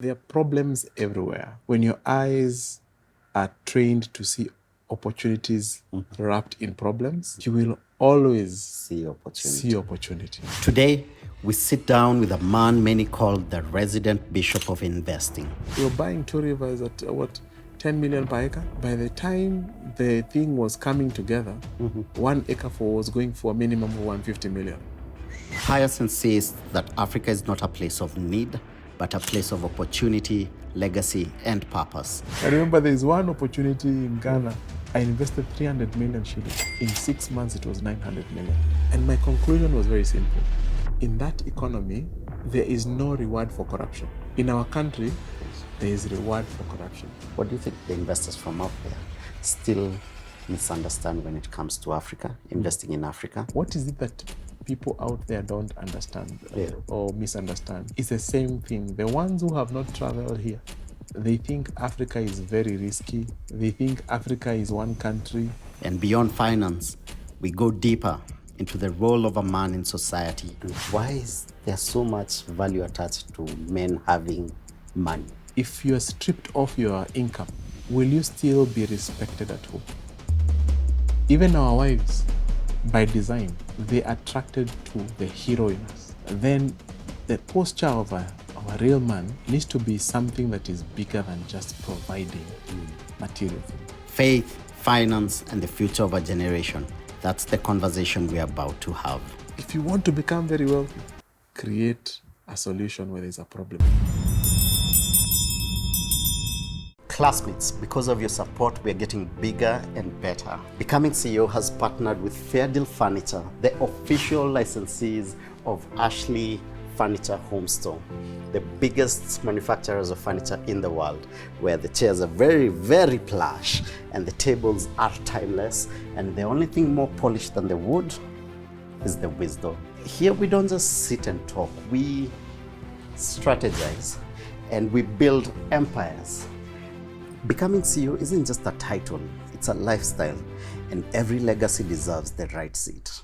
There are problems everywhere. When your eyes are trained to see opportunities wrapped in problems, you will always see opportunity. Today, we sit down with a man many call the resident bishop of investing. We were buying 2 rivers at 10 million per acre. By the time the thing was coming together, 1 acre was going for a minimum of 150 million. Pius insists that Africa is not a place of need, but a place of opportunity, legacy, and purpose. I remember there is one opportunity in Ghana. I invested 300 million shillings. In 6 months, it was 900 million. And my conclusion was very simple. In that economy, there is no reward for corruption. In our country, there is reward for corruption. What do you think the investors from out there still misunderstand when it comes to Africa, investing in Africa? What is it that people out there don't understand or misunderstand? It's the same thing. The ones who have not traveled here, they think Africa is very risky. They think Africa is one country. And beyond finance, we go deeper into the role of a man in society. Why is there so much value attached to men having money? If you're stripped of your income, will you still be respected at home? Even our wives, by design, they are attracted to the hero in us. Then the posture of a real man needs to be something that is bigger than just providing material things. Faith, finance, and the future of a generation. That's the conversation we're about to have. If you want to become very wealthy, create a solution where there's a problem. Classmates, because of your support, we are getting bigger and better. Becoming CEO has partnered with Fair Deal Furniture, the official licensees of Ashley Furniture Home Store, the biggest manufacturers of furniture in the world, where the chairs are very, very plush and the tables are timeless, and the only thing more polished than the wood is the wisdom. Here we don't just sit and talk, we strategize and we build empires. Becoming CEO isn't just a title, it's a lifestyle, and every legacy deserves the right seat.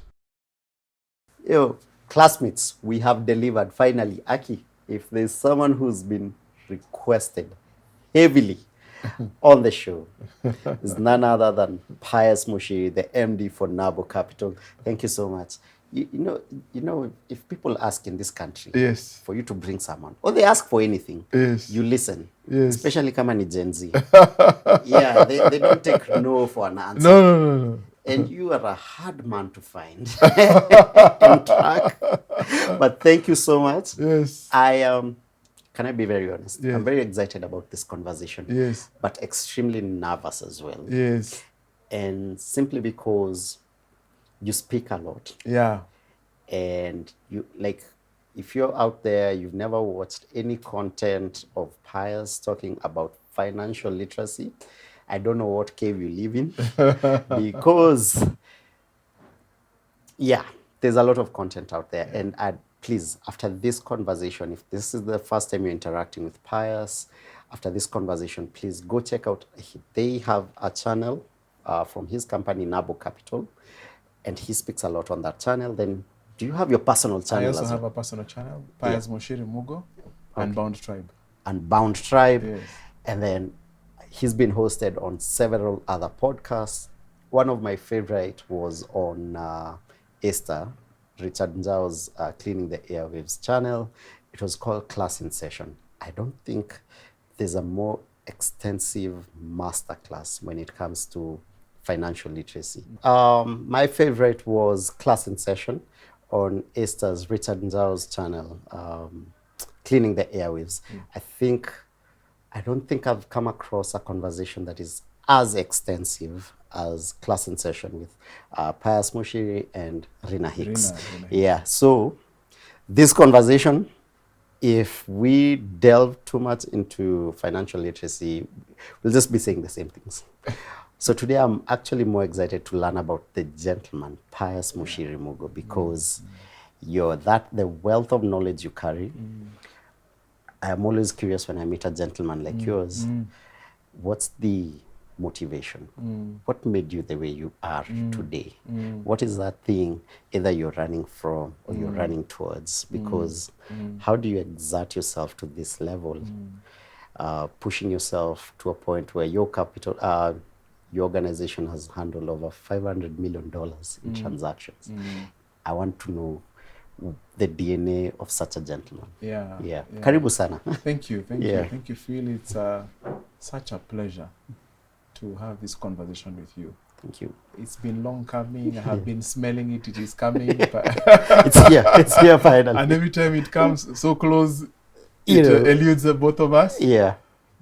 Yo, classmates, we have delivered finally. Aki, if there's someone who's been requested heavily on the show, is none other than Pius Mushi, the MD for Nabo Capital. Thank you so much. You know, if people ask in this country for you to bring someone, or they ask for anything, you listen. Especially kama ni Gen Z. Yeah, they don't take no for an answer. No. And you are a hard man to find and track. But thank you so much. Yes. Can I be very honest? Yes. I'm very excited about this conversation. Yes. But extremely nervous as well. Yes. And simply because you speak a lot. Yeah. And you, like, if you're out there, you've never watched any content of Pius talking about financial literacy, I don't know what cave you live in. Because, yeah, there's a lot of content out there. And please, after this conversation, if this is the first time you're interacting with Pius, after this conversation, please go check out. They have a channel from his company, Nabo Capital, and he speaks a lot on that channel. Then, do you have your personal channel? I also have a personal channel, Pius Muchiri Mugo, Unbound Tribe. Unbound Tribe. Yes. And then he's been hosted on several other podcasts. One of my favorite was on Esther, Richard Njao's Cleaning the Airwaves channel. It was called Class in Session. I don't think there's a more extensive masterclass when it comes to financial literacy. My favorite was Class in Session on Esther's Richard Njao's channel, Cleaning the Airwaves. I don't think I've come across a conversation that is as extensive as Class in Session with Pius Muchiri and Rina Hicks. Yeah, so this conversation, if we delve too much into financial literacy, we'll just be saying the same things. So today I'm actually more excited to learn about the gentleman, Pius Muchiri Mugo, because the wealth of knowledge you carry. I am always curious when I meet a gentleman like yours, what's the motivation? What made you the way you are today? What is that thing either you're running from or you're running towards? Because how do you exert yourself to this level, pushing yourself to a point where your capital, your organization has handled over $500 million in transactions? I want to know the DNA of such a gentleman. Yeah. Karibu sana. Thank you. Yeah. Thank you, Phil. It's such a pleasure to have this conversation with you. Thank you. It's been long coming. I have been smelling it. It is coming. But It's here finally. and every time it comes so close, You it know. eludes the both of us. Yeah.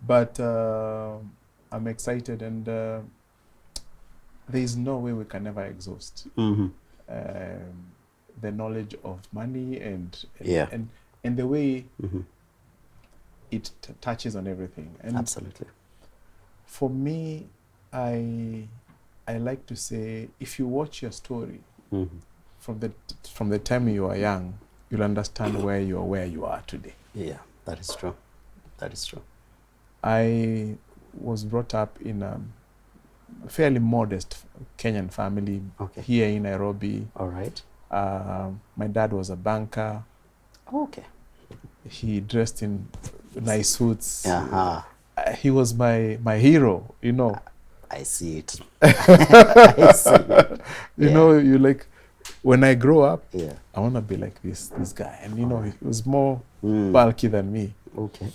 But I'm excited, and there is no way we can ever exhaust the knowledge of money and the way it touches on everything. And absolutely. For me, I like to say, if you watch your story from the time you are young, you'll understand where you are today. Yeah, that is true. That is true. I was brought up in a fairly modest Kenyan family here in Nairobi. All right. My dad was a banker. Okay. He dressed in nice suits. He was my hero, you know. I see it. I see it. You know, you like, when I grow up, yeah, I want to be like this guy. And, you know, he was more bulky than me. Okay.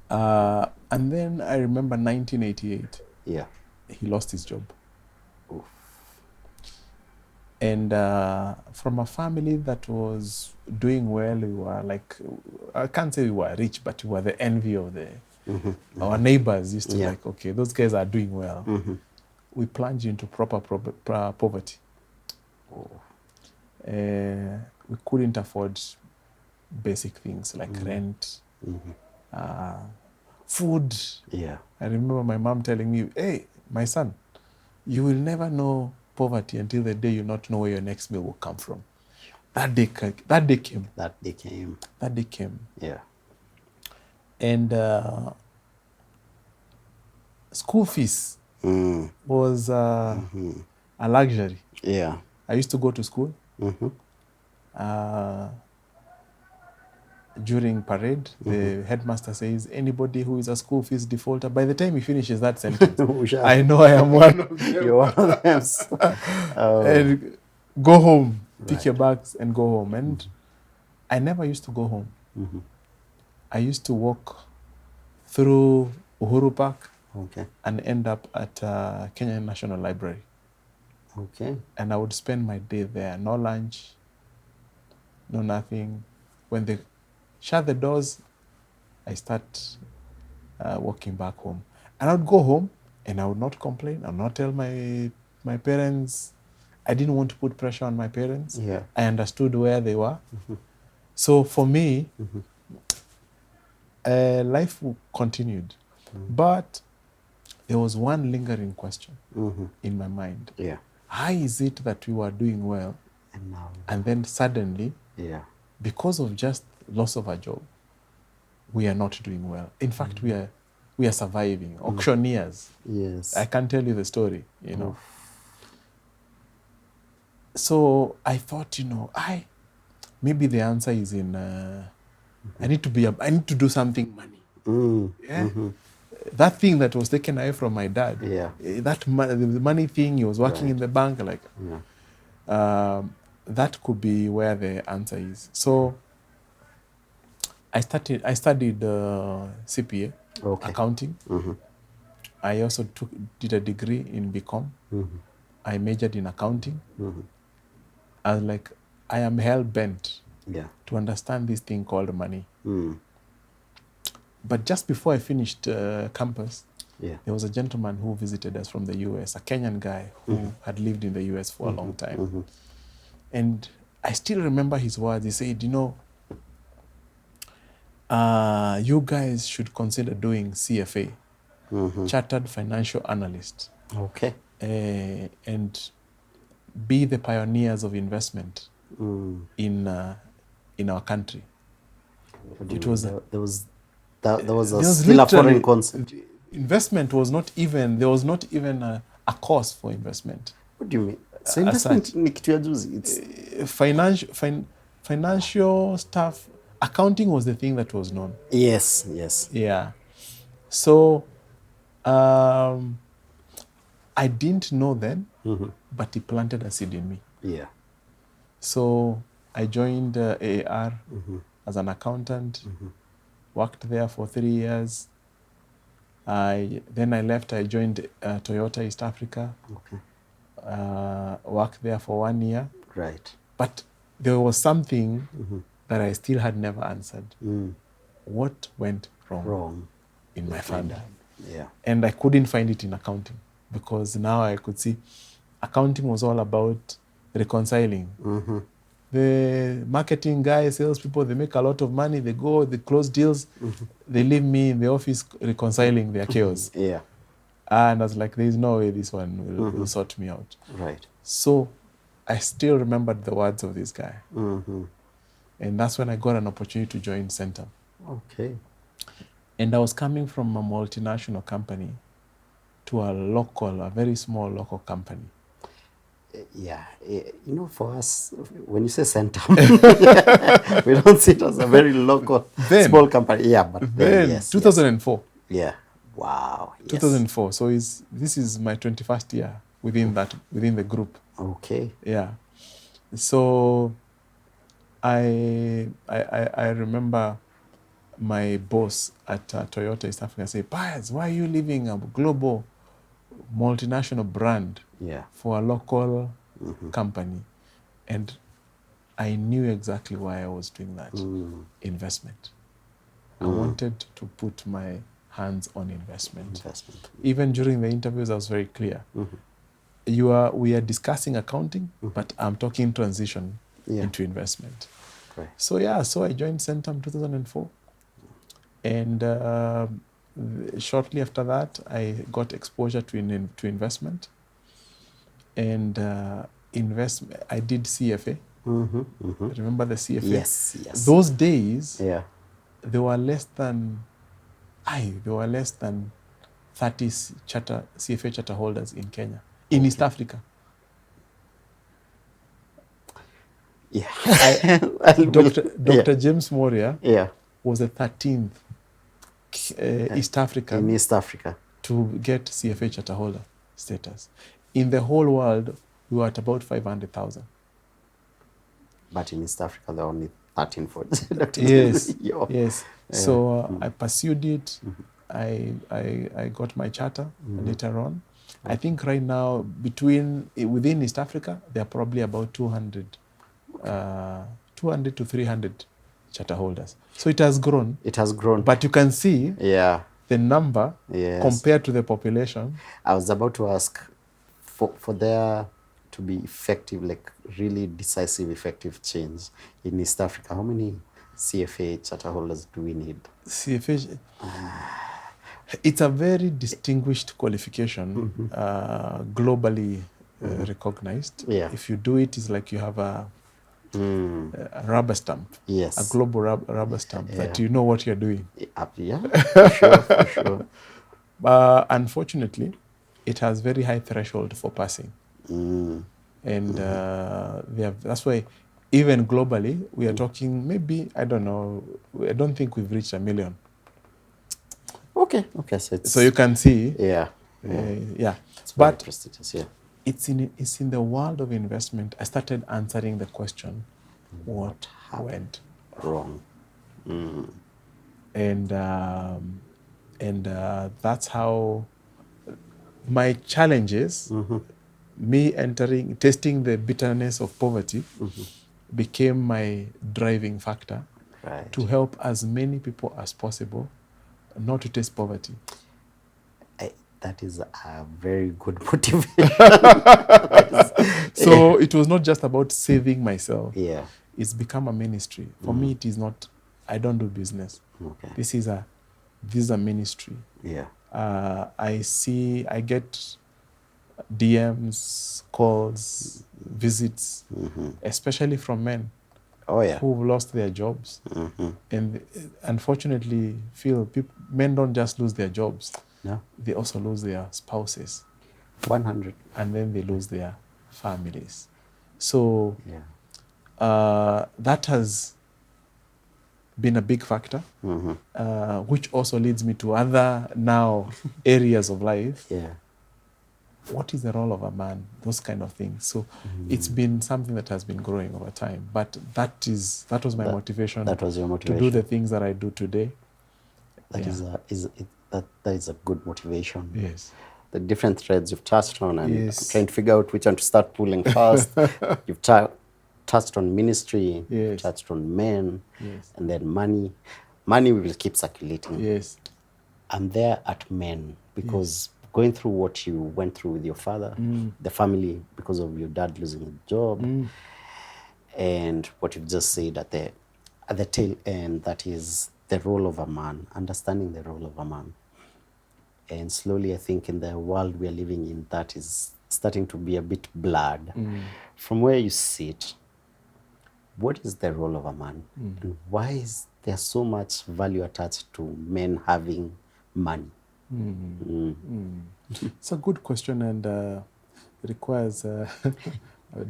And then I remember 1988. Yeah. He lost his job. Oof. And from a family that was doing well, we were like, I can't say we were rich, but we were the envy of our neighbors used to like, okay, those guys are doing well. We plunged into proper poverty. Oh. We couldn't afford basic things like rent, food. Yeah. I remember my mom telling me, hey, my son, you will never know poverty until the day you not know where your next meal will come from. That day came. Yeah. And school fees was a luxury. Yeah. I used to go to school. During parade, the headmaster says, anybody who is a school fees defaulter, by the time he finishes that sentence, I know I am one of them. You're one of them. And go home, pick your bags and go home. And I never used to go home. I used to walk through Uhuru Park and end up at Kenyan National Library. Okay. And I would spend my day there, no lunch, no nothing. When they shut the doors, I start walking back home. And I would go home and I would not complain. I would not tell my parents. I didn't want to put pressure on my parents. Yeah. I understood where they were. So for me, life continued. But there was one lingering question in my mind. Yeah. How is it that we were doing well and then suddenly, because of just loss of a job, we are not doing well? In fact, we are surviving. Auctioneers. Yes. I can't tell you the story, you know. So I thought, you know, maybe the answer is in I need to do something money. That thing that was taken away from my dad. The money thing, he was working in the bank, like that could be where the answer is. So I studied CPA, accounting. I also did a degree in BCom. I majored in accounting. I was like, I am hell-bent to understand this thing called money. But just before I finished campus, there was a gentleman who visited us from the US, a Kenyan guy who had lived in the US for a long time. And I still remember his words. He said, you know, you guys should consider doing CFA, Chartered Financial Analyst. Okay. And be the pioneers of investment in our country. It was there was a foreign concept. investment was not even, there was not even a course for investment. What do you mean? So As investment such. ni kitu ya juzi. It's Financial stuff, accounting was the thing that was known. yes, yes. Yeah. So I didn't know then, but he planted a seed in me. Yeah. So I joined AAR as an accountant, worked there for 3 years. Then I left, I joined Toyota East Africa, Okay. worked there for 1 year. Right. But there was something that I still had never answered. What went wrong in my family? Yeah. And I couldn't find it in accounting, because now I could see accounting was all about reconciling. The marketing guys, salespeople, they make a lot of money, they go, they close deals, they leave me in the office reconciling their chaos. Yeah. And I was like, there's no way this one will sort me out. Right. So I still remembered the words of this guy. And that's when I got an opportunity to join Sentum. Okay. And I was coming from a multinational company to a very small local company. Yeah. For us, when you say Sentum, we don't see it as a very local, small company. Yeah, but then yes. 2004. Yes. Yeah. Wow. Yes. 2004. So this is my 21st year within the group. Okay. Yeah. So I remember my boss at Toyota East Africa say, Pius, why are you leaving a global multinational brand for a local company? And I knew exactly why I was doing that. Investment. I wanted to put my hands on investment. Even during the interviews, I was very clear. We are discussing accounting, but I'm talking transition into investment. Right. So I joined Sentum 2004. And shortly after that, I got exposure to investment. And I did CFA. Remember the CFA? Yes. Those days, there were less than 30 CFA charter holders in Kenya, in East Africa. Yeah. Dr. James Moria was the 13th East African in East Africa to get CFA charter holder status. In the whole world, we were at about 500,000. But in East Africa, there are only 13, 14. Yes. Yes. So I pursued it. I got my charter later on. I think right now, within East Africa, there are probably about 200 to 300 charter holders. So it has grown. It has grown. But you can see the number compared to the population. I was about to ask, for there to be effective, like really decisive, effective change in East Africa, how many CFA charter holders do we need? CFA, it's a very distinguished qualification, globally recognized. If you do it, it's like you have a rubber stamp, a global rubber stamp that you know what you're doing. For sure. Unfortunately, it has very high threshold for passing. And that's why even globally, we are talking maybe, I don't know, I don't think we've reached 1 million. Okay. So you can see. It's but prestigious, it's in the world of investment, I started answering the question, what went wrong? And that's how my challenges, me testing the bitterness of poverty, became my driving factor to help as many people as possible not to taste poverty. That is a very good motivation. So it was not just about saving myself. It's become a ministry. For me, it is not, I don't do business. This is a ministry. I get DMs, calls, visits, especially from men who've lost their jobs. And unfortunately, men don't just lose their jobs. No. they also lose their spouses, 100. and then they lose their families. So Yeah. that has been a big factor, which also leads me to other now areas of life. Yeah. What is the role of a man? Those kind of things. So it's been something that has been growing over time. But that was my motivation. That was your to do motivation. the things that I do today. That is a good motivation. Yes. The different threads you've touched on, and Yes. I'm trying to figure out which one to start pulling first. You've touched on ministry, Yes. touched on men, Yes. and then money. Money we will keep circulating. Yes. I'm there at men because going through what you went through with your father, the family because of your dad losing a job, and what you've just said at the tail end, that is the role of a man, understanding the role of a man. And slowly, I think in the world we are living in, that is starting to be a bit blurred. From where you sit, what is the role of a man? And why is there so much value attached to men having money? It's a good question, and requires a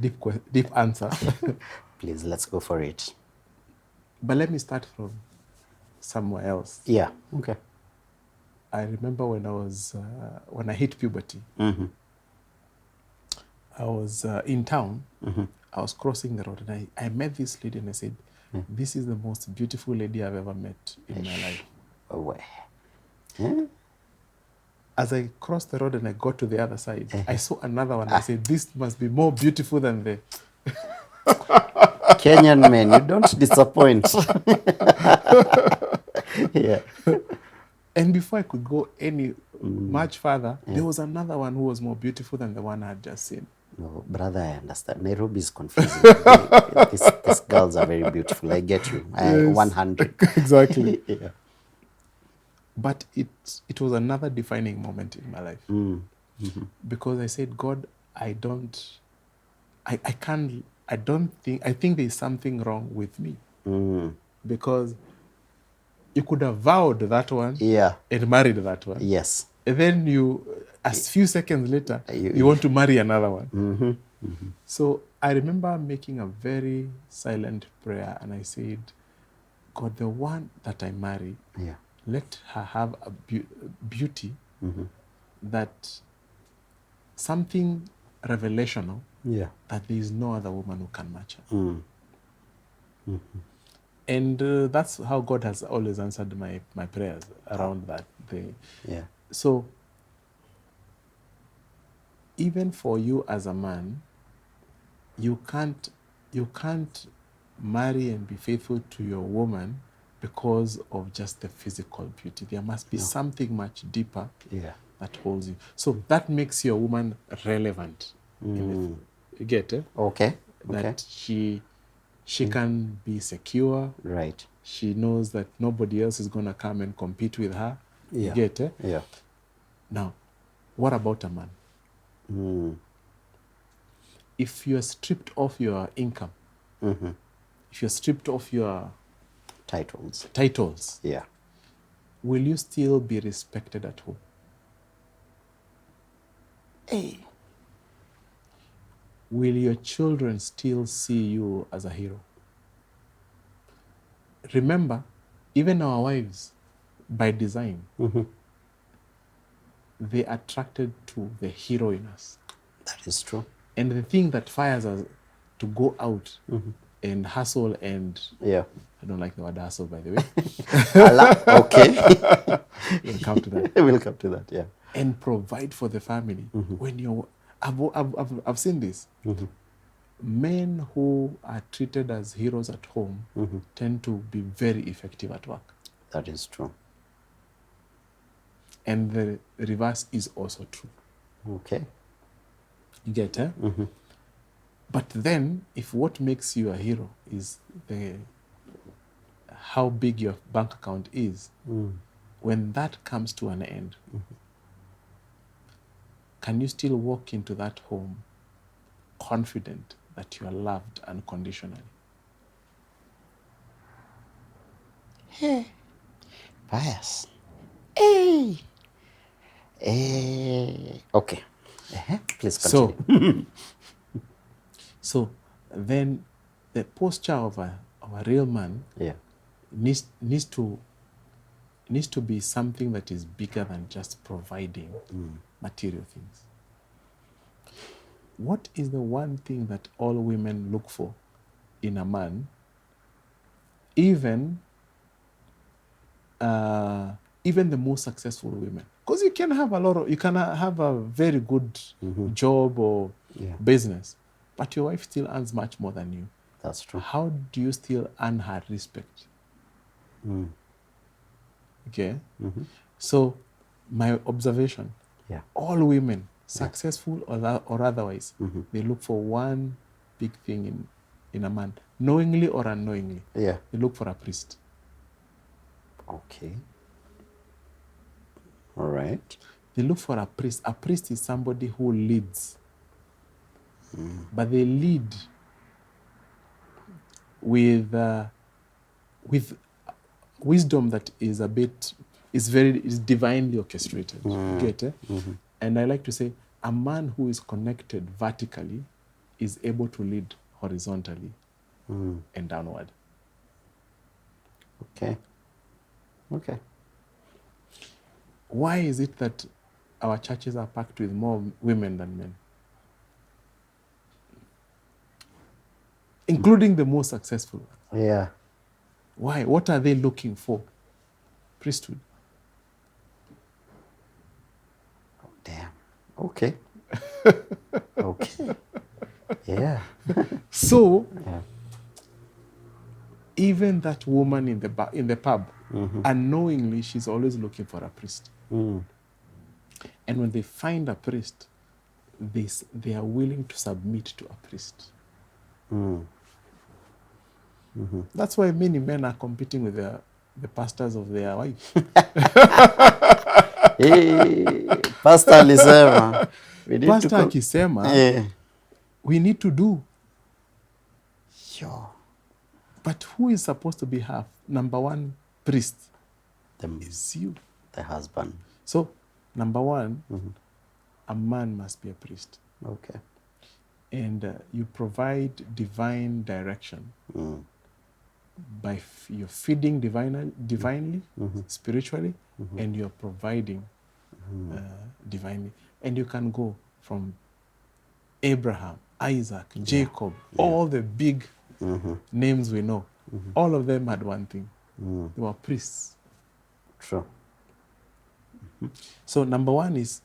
deep answer. Please, let's go for it. But let me start from somewhere else. Yeah. Okay. I remember when I hit puberty, I was in town. I was crossing the road, and I met this lady, and I said, this is the most beautiful lady I've ever met in my life. Away. As I crossed the road and I got to the other side, I saw another one. I said, this must be more beautiful than the... Kenyan men, you don't disappoint. Yeah. And before I could go any much further, there was another one who was more beautiful than the one I had just seen. No, brother, I understand. Nairobi is confusing. These girls are very beautiful. I get you. Yes. 100. Exactly. Yeah. But it was another defining moment in my life. Because I said, God, I think there's something wrong with me. Because you could have vowed that one and married that one. Yes. And then a few seconds later, you want to marry another one. So I remember making a very silent prayer, and I said, God, the one that I marry, let her have a beauty that something revelational that there is no other woman who can match her. And that's how God has always answered my prayers around that. So even for you as a man, you can't marry and be faithful to your woman because of just the physical beauty. There must be something much deeper that holds you. So that makes your woman relevant. You get it? Okay. That she can be secure. Right. She knows that nobody else is going to come and compete with her. You get it? Yeah. Now, what about a man? If you're stripped of your income, if you're stripped of your titles, will you still be respected at home? Hey. Will your children still see you as a hero? Remember, even our wives, by design, they attracted to the hero in us. That is true. And the thing that fires us to go out and hustle and... I don't like the word hustle, by the way. Okay. We'll come to that. We'll come to that, yeah. And provide for the family. When you're... I've seen this. Men who are treated as heroes at home tend to be very effective at work. That is true. And the reverse is also true. Okay. You get it? But then, if what makes you a hero is how big your bank account is, when that comes to an end, can you still walk into that home confident that you are loved unconditionally? Hey, Pius. Hey. Okay. Please continue. So then the posture of a real man Yeah. needs to be something that is bigger than just providing material things. What is the one thing that all women look for in a man, even the most successful women? Because you can have a very good job or business, but your wife still earns much more than you. That's true. How do you still earn her respect? Okay. So my observation, all women, successful or otherwise, they look for one big thing in a man, knowingly or unknowingly. Yeah. They look for a priest. Okay. All right. They look for a priest. A priest is somebody who leads, but they lead with wisdom that is is divinely orchestrated. You get it? And I like to say, a man who is connected vertically is able to lead horizontally and downward. Okay. Okay. Why is it that our churches are packed with more women than men? Including the most successful ones. Yeah. Why? What are they looking for? Priesthood. Damn. Okay. Okay. Yeah. So, even that woman in the pub, unknowingly, she's always looking for a priest. And when they find a priest, they are willing to submit to a priest. That's why many men are competing with the pastors of their wives. Pastor alisema. Pastor akisema, we need to do. Sure. But who is supposed to be half? Number one priest is you. The husband. So, number one, a man must be a priest. Okay. And you provide divine direction by you're feeding divinely, spiritually, and you're providing divinely. And you can go from Abraham, Isaac, Jacob, all the big names we know. All of them had one thing. They were priests. True. So number one is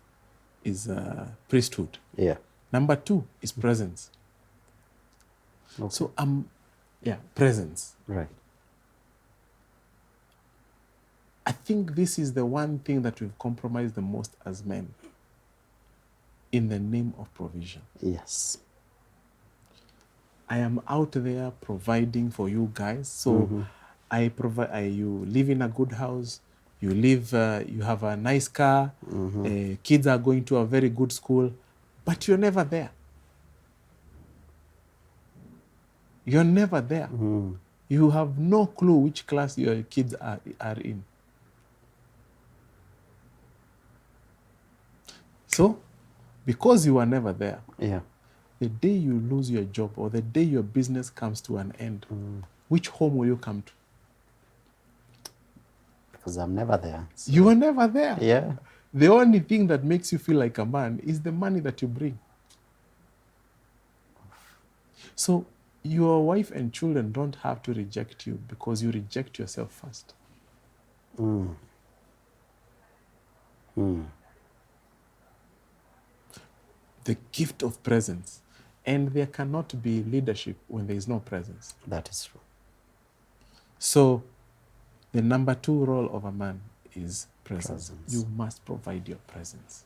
priesthood. Yeah. Number two is presence. Okay. So presence. Right. I think this is the one thing that we've compromised the most as men in the name of provision. Yes. I am out there providing for you guys. So I provide. You live in a good house. You live. You have a nice car. Kids are going to a very good school, but you're never there. You're never there. You have no clue which class your kids are in. So, because you are never there, the day you lose your job or the day your business comes to an end, which home will you come to? Because I'm never there. So. You are never there. Yeah. The only thing that makes you feel like a man is the money that you bring. So your wife and children don't have to reject you because you reject yourself first. The gift of presence. And there cannot be leadership when there is no presence. That is true. So the number two role of a man is presence. You must provide your presence.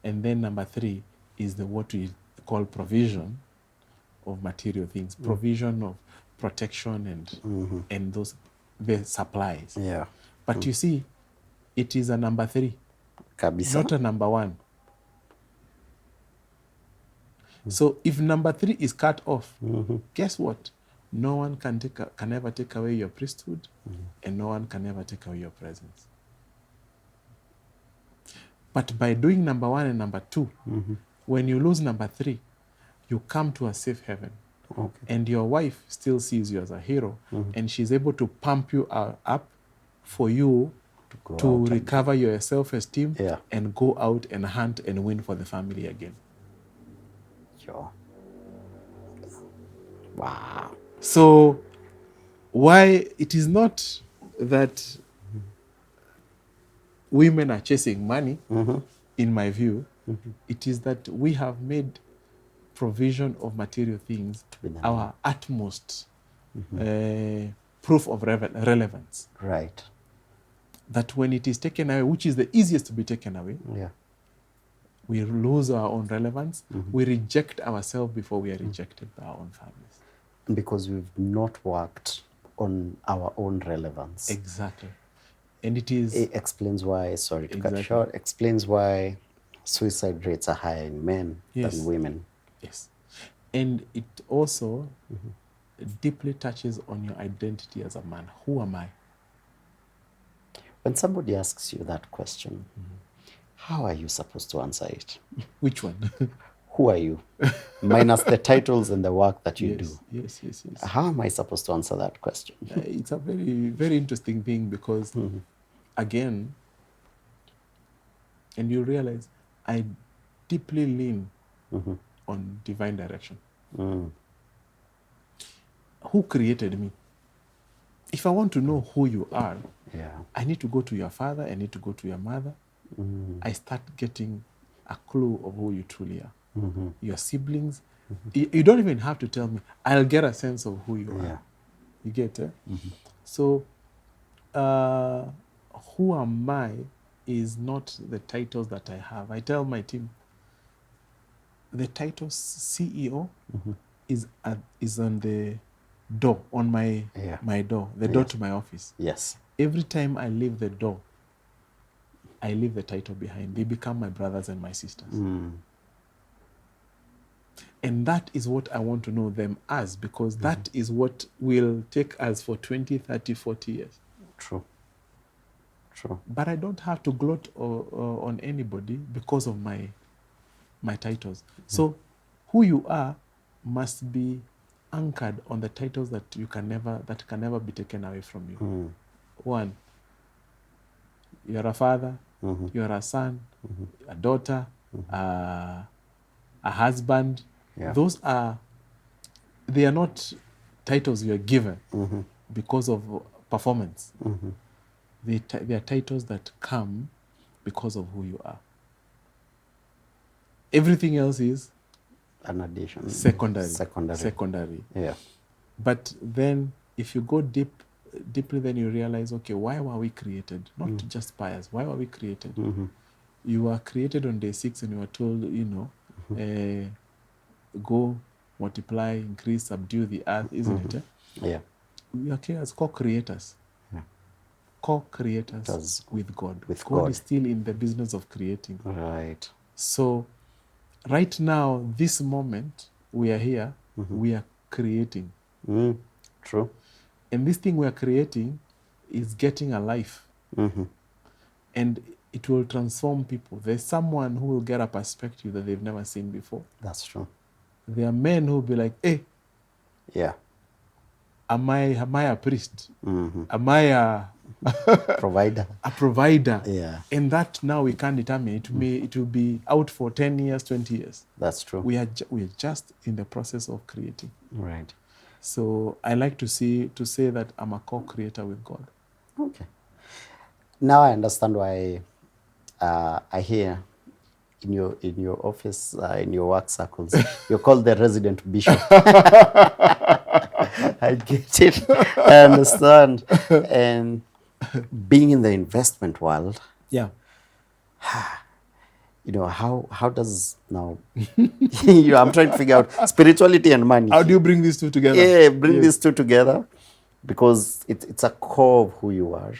And then number three is what we call provision of material things, provision of protection and the supplies. Yeah. But you see, it is a number three, Kabisa. not a number one. So if number three is cut off, guess what? No one can ever take away your priesthood, and no one can ever take away your presence. But by doing number 1 and number 2, when you lose number 3, you come to a safe haven. Okay. And your wife still sees you as a hero, and she's able to pump you up for you to recover your self-esteem and go out and hunt and win for the family again. Sure. Wow. So why it is not that women are chasing money, in my view, it is that we have made provision of material things our utmost proof of relevance. Right. That when it is taken away, which is the easiest to be taken away, we lose our own relevance. We reject ourselves before we are rejected by our own families. Because we've not worked on our own relevance. Exactly. And it is... It explains why, sorry to cut short, explains why suicide rates are higher in men than women. Yes. And it also deeply touches on your identity as a man. Who am I? When somebody asks you that question, how are you supposed to answer it? Which one? Who are you? Minus the titles and the work that you do. Yes. How am I supposed to answer that question? It's a very, very interesting thing because, again, and you realize I deeply lean on divine direction. Who created me? If I want to know who you are, I need to go to your father, I need to go to your mother. I start getting a clue of who you truly are. Your siblings. You don't even have to tell me. I'll get a sense of who you are. You get it? So, who am I is not the titles that I have. I tell my team, the title CEO is on the door, on my door, the door to my office. Yes. Every time I leave the door, I leave the title behind. They become my brothers and my sisters. And that is what I want to know them as, because that is what will take us for 20, 30, 40 years. True. But I don't have to gloat on anybody because of my titles. So who you are must be anchored on the titles that can never be taken away from you. One, you're a father, you're a son, a daughter, a husband. Those they are not titles you are given because of performance. They are titles that come because of who you are. Everything else is an addition. Secondary. Yeah. But then if you go deeply, then you realize, okay, why were we created? Not just Pius. Why were we created? You were created on day 6 and you were told, go, multiply, increase, subdue the earth, isn't it? Yeah. We are here as co-creators. Co-creators with God. God is still in the business of creating. Right. So right now, this moment, we are here, we are creating. True. And this thing we are creating is getting a life. And it will transform people. There's someone who will get a perspective that they've never seen before. That's true. There are men who will be like, hey, am I a priest? Am I a provider? A provider. Yeah. And that now we can't determine. It will be out for 10 years, 20 years. That's true. We are just in the process of creating. Right. So I like to say that I'm a co-creator with God. Okay. Now I understand why I hear in your office, in your work circles, you're called the resident bishop. I get it. I understand. And being in the investment world, how does now I'm trying to figure out spirituality and money. How do you bring these two together? Yeah, bring these two together, because it's a core of who you are.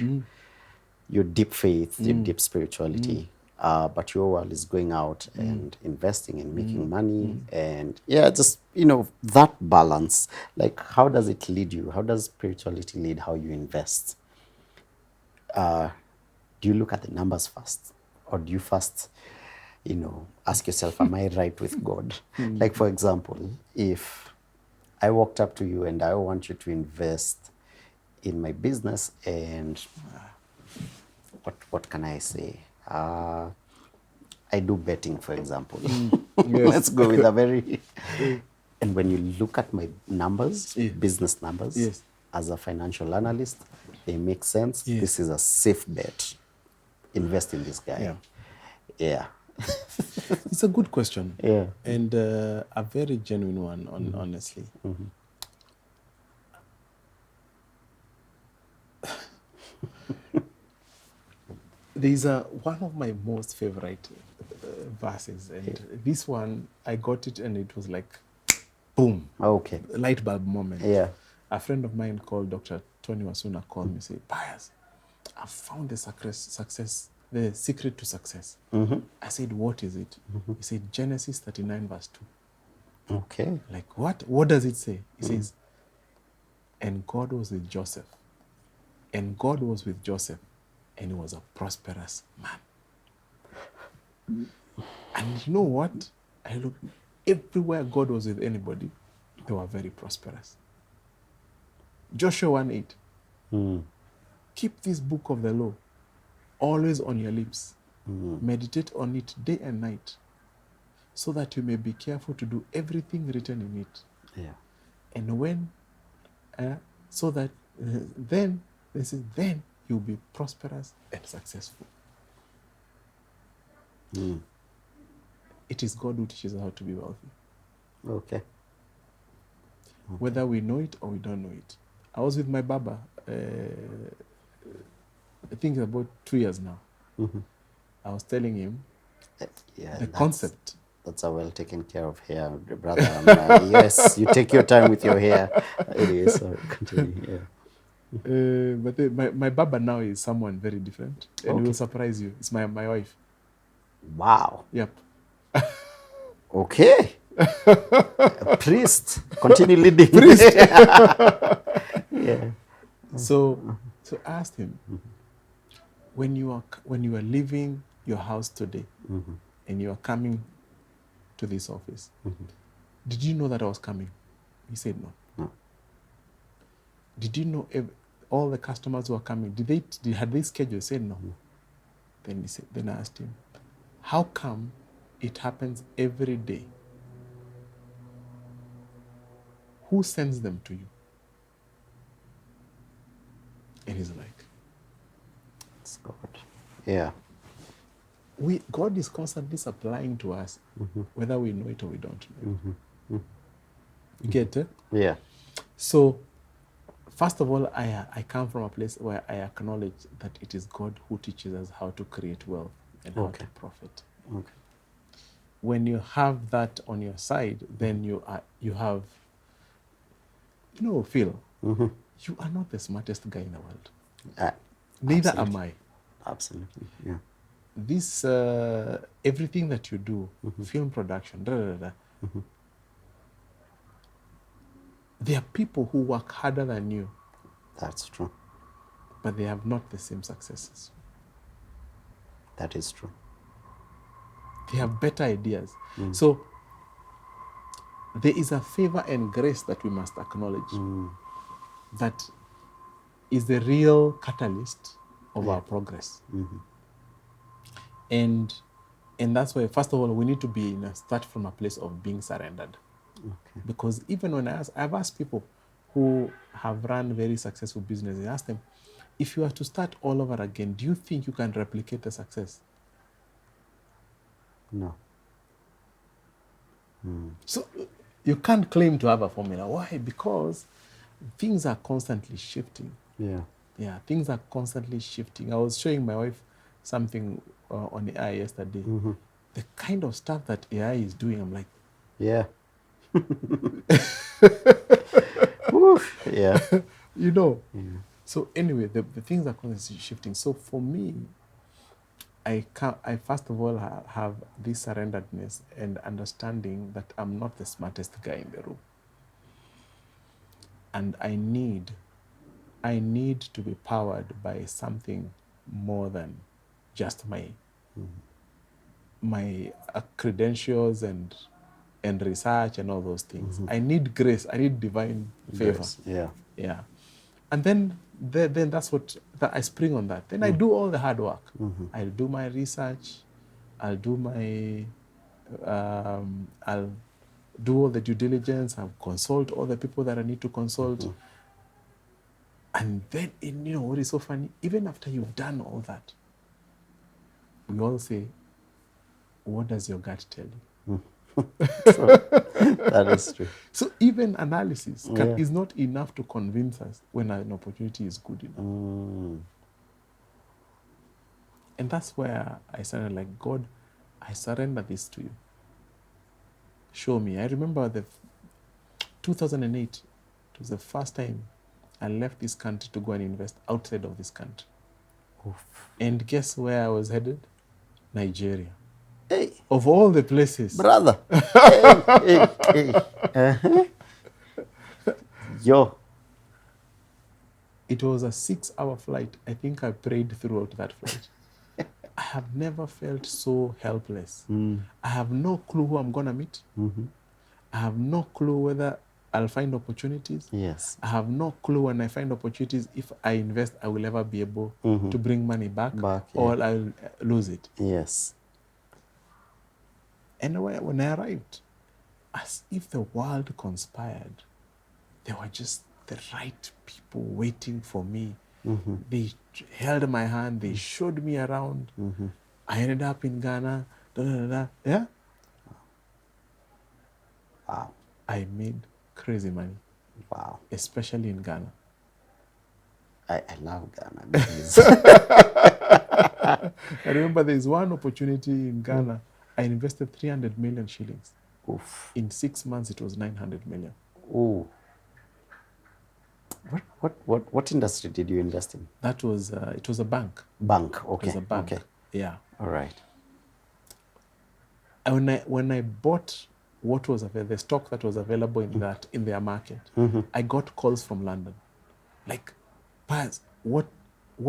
Your deep faith, your deep spirituality. But your world is going out and investing and making money. And just, that balance. Like, how does it lead you? How does spirituality lead how you invest? Do you look at the numbers first? Or do you first, ask yourself, am I right with God? Like, for example, if I walked up to you and I want you to invest in my business, and what can I say? I do betting, for example. Yes. Let's go with a very... And when you look at my numbers, Yeah. business numbers, Yes. as a financial analyst, they make sense. Yes. This is a safe bet. Invest in this guy. Yeah. It's a good question. Yeah. And a very genuine one, honestly. There's one of my most favorite verses, and this one, I got it and it was like, boom, Okay. light bulb moment. Yeah. A friend of mine called Dr. Tony Wasuna called me and said, Pius, I've found the the secret to success. I said, what is it? He said, Genesis 39 verse 2. Okay. Like, what? What does it say? He says, and God was with Joseph. And God was with Joseph, and he was a prosperous man. And you know what? I look, everywhere God was with anybody, they were very prosperous. Joshua 1:8. Keep this book of the law always on your lips. Meditate on it day and night, so that you may be careful to do everything written in it. Yeah. And when, so that then you'll be prosperous and successful. It is God who teaches us how to be wealthy. Okay. Whether we know it or we don't know it. I was with my Baba, I think about 2 years now. I was telling him the concept. That's a well taken care of hair, brother. Yes, you take your time with your hair. Anyway, sorry, continue. Yeah. But my Baba now is someone very different, and will surprise you. It's my wife. Wow. Yep. Okay. A priest. Continue leading. Priest. Yeah. So I asked him, when you are leaving your house today, and you are coming to this office, did you know that I was coming? He said no. No. Did you know all the customers who are coming? Had they scheduled? He said no. Then I asked him, how come it happens every day? Who sends them to you? And he's like, it's God. Yeah. God is constantly supplying to us, whether we know it or we don't know it. You get it? Yeah. So, first of all, I come from a place where I acknowledge that it is God who teaches us how to create wealth and how to profit. Okay. When you have that on your side, then you have, Phil, you are not the smartest guy in the world. Neither am I. Absolutely. Yeah. This, everything that you do, film production, there are people who work harder than you. That's true. But they have not the same successes. That is true. They have better ideas. So there is a favor and grace that we must acknowledge that is the real catalyst of our progress. And that's why, first of all, we need to start from a place of being surrendered. Okay. Because even when I've asked people who have run very successful businesses, I asked them, if you were to start all over again, do you think you can replicate the success? No. So you can't claim to have a formula. Why? Because things are constantly shifting. Yeah, things are constantly shifting. I was showing my wife something on AI yesterday. The kind of stuff that AI is doing, I'm like, yeah. Yeah. So anyway, the things are constantly shifting. So for me, I first of all have this surrenderedness and understanding that I'm not the smartest guy in the room. And I need to be powered by something more than just my my credentials and research and all those things. I need grace. I need divine favor. Yes. Yeah. Yeah. And then that's what I spring on that. Then I do all the hard work. I'll do my research. I'll do my I'll do all the due diligence. I'll consult all the people that I need to consult. And then, you know, what is so funny? Even after you've done all that, we all say, what does your gut tell you? So, that is true. So even analysis is not enough to convince us when an opportunity is good enough. And that's where I started like, God, I surrender this to you. Show me. I remember 2008, it was the first time I left this country to go and invest outside of this country. Oof. And guess where I was headed? Nigeria. Hey. Of all the places. Brother. Hey. Yo. It was a 6-hour flight. I think I prayed throughout that flight. I have never felt so helpless. I have no clue who I'm going to meet. I have no clue whether I'll find opportunities. Yes. I have no clue when I find opportunities, if I invest, I will ever be able to bring money back or I'll lose it. Yes. And when I arrived, as if the world conspired, there were just the right people waiting for me. They held my hand, they showed me around. I ended up in Ghana. Yeah? Wow. I made crazy money. Wow. Especially in Ghana. I love Ghana. Because I remember there's one opportunity in Ghana. I invested 300 million shillings. Oof. In 6 months, it was 900 million. Ooh. What industry did you invest in? That was, it was a bank. Bank, okay. It was a bank. Okay. Yeah. All right. And when I bought what was the stock that was available in their market, I got calls from London. Like, Pius, what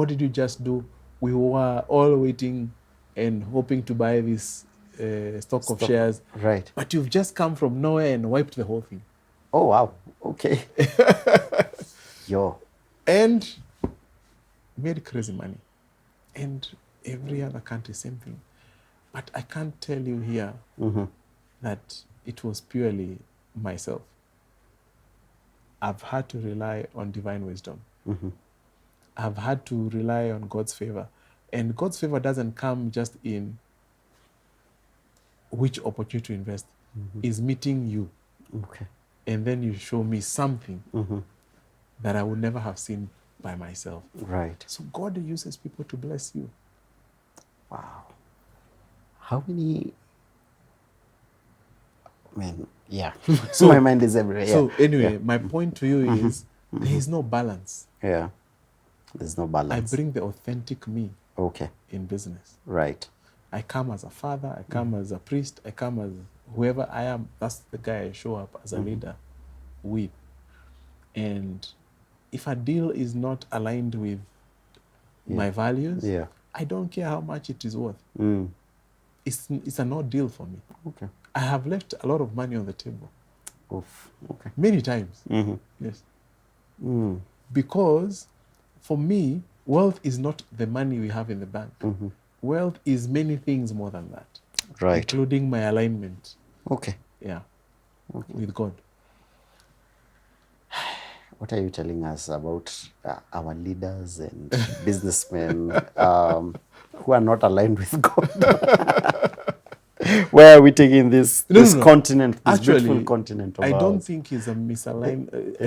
did you just do? We were all waiting and hoping to buy this stock of shares. Right. But you've just come from nowhere and wiped the whole thing. Oh, wow. Okay. Yo. And made crazy money. And every other country, same thing. But I can't tell you here that it was purely myself. I've had to rely on divine wisdom. I've had to rely on God's favor. And God's favor doesn't come just in which opportunity to invest. It's meeting you. Okay. And then you show me something that I would never have seen by myself. Right. So God uses people to bless you. Wow. How many... Man, yeah. So my mind is everywhere. So anyway, my point to you is there is no balance. Yeah. There's no balance. I bring the authentic me in business. Right. I come as a father, I come as a priest, I come as whoever I am. That's the guy I show up as a leader with. And if a deal is not aligned with my values, I don't care how much it is worth. It's a no deal for me. Okay. I have left a lot of money on the table. Oof. Okay. Many times. Yes. Because for me, wealth is not the money we have in the bank. Wealth is many things more than that. Right. Including my alignment. Okay. Yeah. With God. What are you telling us about our leaders and businessmen who are not aligned with God? Where are we taking this continent, this beautiful continent of I don't ours? think it's a misalignment.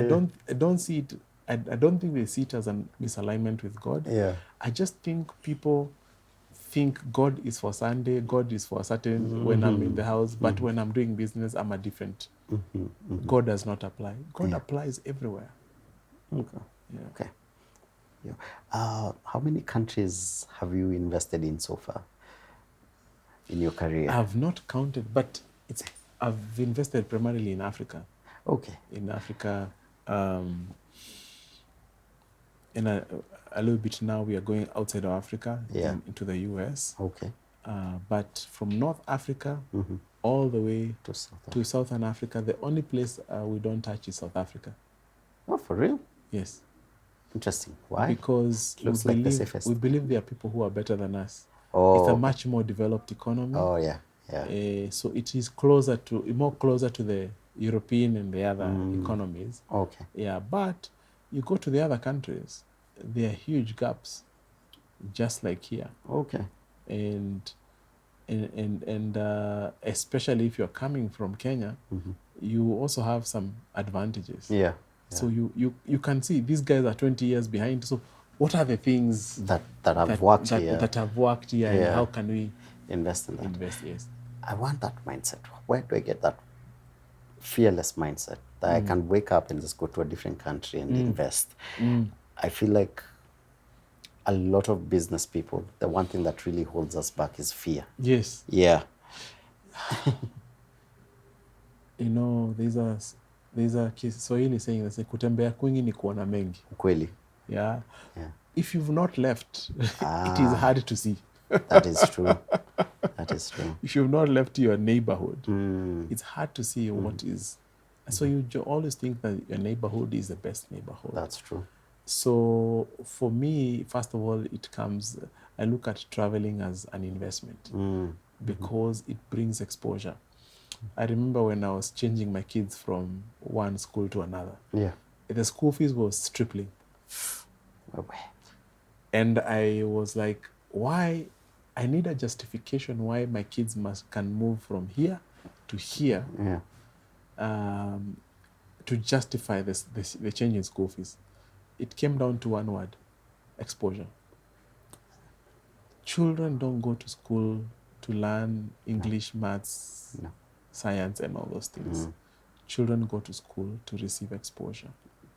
I don't see it. I don't think they see it as a misalignment with God. Yeah. I just think people think God is for Sunday, God is for a certain when I'm in the house, but when I'm doing business, I'm a different. God does not apply. God applies everywhere. Okay. Yeah. Okay. Yeah. How many countries have you invested in so far in your career? I've not counted, but I've invested primarily in Africa. Okay. In Africa, in a little bit now, we are going outside of Africa into the US. Okay. But from North Africa all the way to Southern Africa, the only place we don't touch is South Africa. Oh, for real? Yes. Interesting. Why? Because Looks like the safest. we believe there are people who are better than us. Oh, It's a okay. much more developed economy. Oh, yeah, yeah. So it is closer to the European and the other economies. Okay. Yeah, but you go to the other countries, there are huge gaps, just like here. Okay. And especially if you're coming from Kenya, you also have some advantages. Yeah. So you can see these guys are 20 years behind. So what are the things that have worked here? That have worked here, and how can we invest in that? Invest, yes. I want that mindset. Where do I get that fearless mindset that I can wake up and just go to a different country and invest? I feel like a lot of business people, the one thing that really holds us back is fear. Yes. Yeah. You know, there's a Kiswahili saying that kutembea kwingi ni kuona mengi. Ukweli. Yeah. Yeah. If you've not left, it is hard to see. That is true. That is true. If you've not left your neighborhood, it's hard to see what is. So you always think that your neighborhood is the best neighborhood. That's true. So for me, first of all, I look at traveling as an investment because it brings exposure. I remember when I was changing my kids from one school to another. Yeah. The school fees was stripling. And I was like, why? I need a justification why my kids can move from here to here to justify the change in school fees. It came down to one word: exposure. Children don't go to school to learn English, maths, science, and all those things. Children go to school to receive exposure.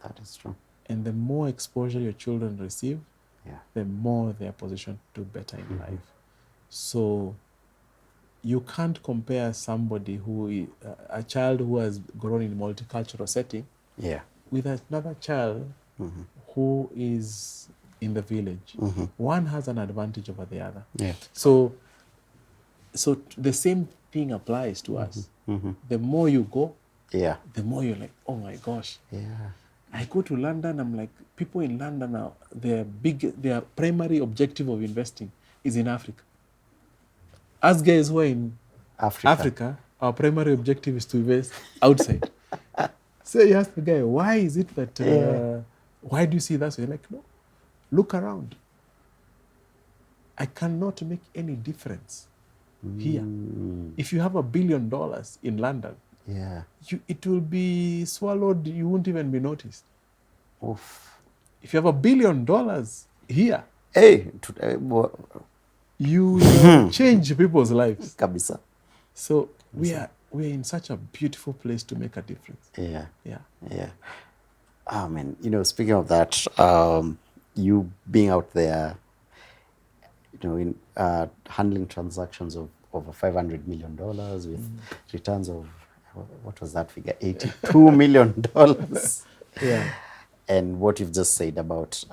That is true. And the more exposure your children receive, the more they are positioned to do better in life. So you can't compare somebody a child who has grown in a multicultural setting with another child who is in the village. One has an advantage over the other. Yeah. So the same thing applies to us. The more you go, the more you're like, oh my gosh. Yeah. I go to London, I'm like, people in London now, their primary objective of investing is in Africa. Us guys who are in Africa, our primary objective is to invest outside. So you ask the guy, why is it that, why do you see that? So you're like, no, look around. I cannot make any difference here. If you have $1 billion in London, it will be swallowed, you won't even be noticed. Oof. If you have $1 billion here, you will change people's lives. Kabisa. So we're in such a beautiful place to make a difference. Yeah. Oh man, speaking of that, you being out there, in handling transactions of over $500 million with returns of, what was that figure? $82 million. Yeah. And what you've just said about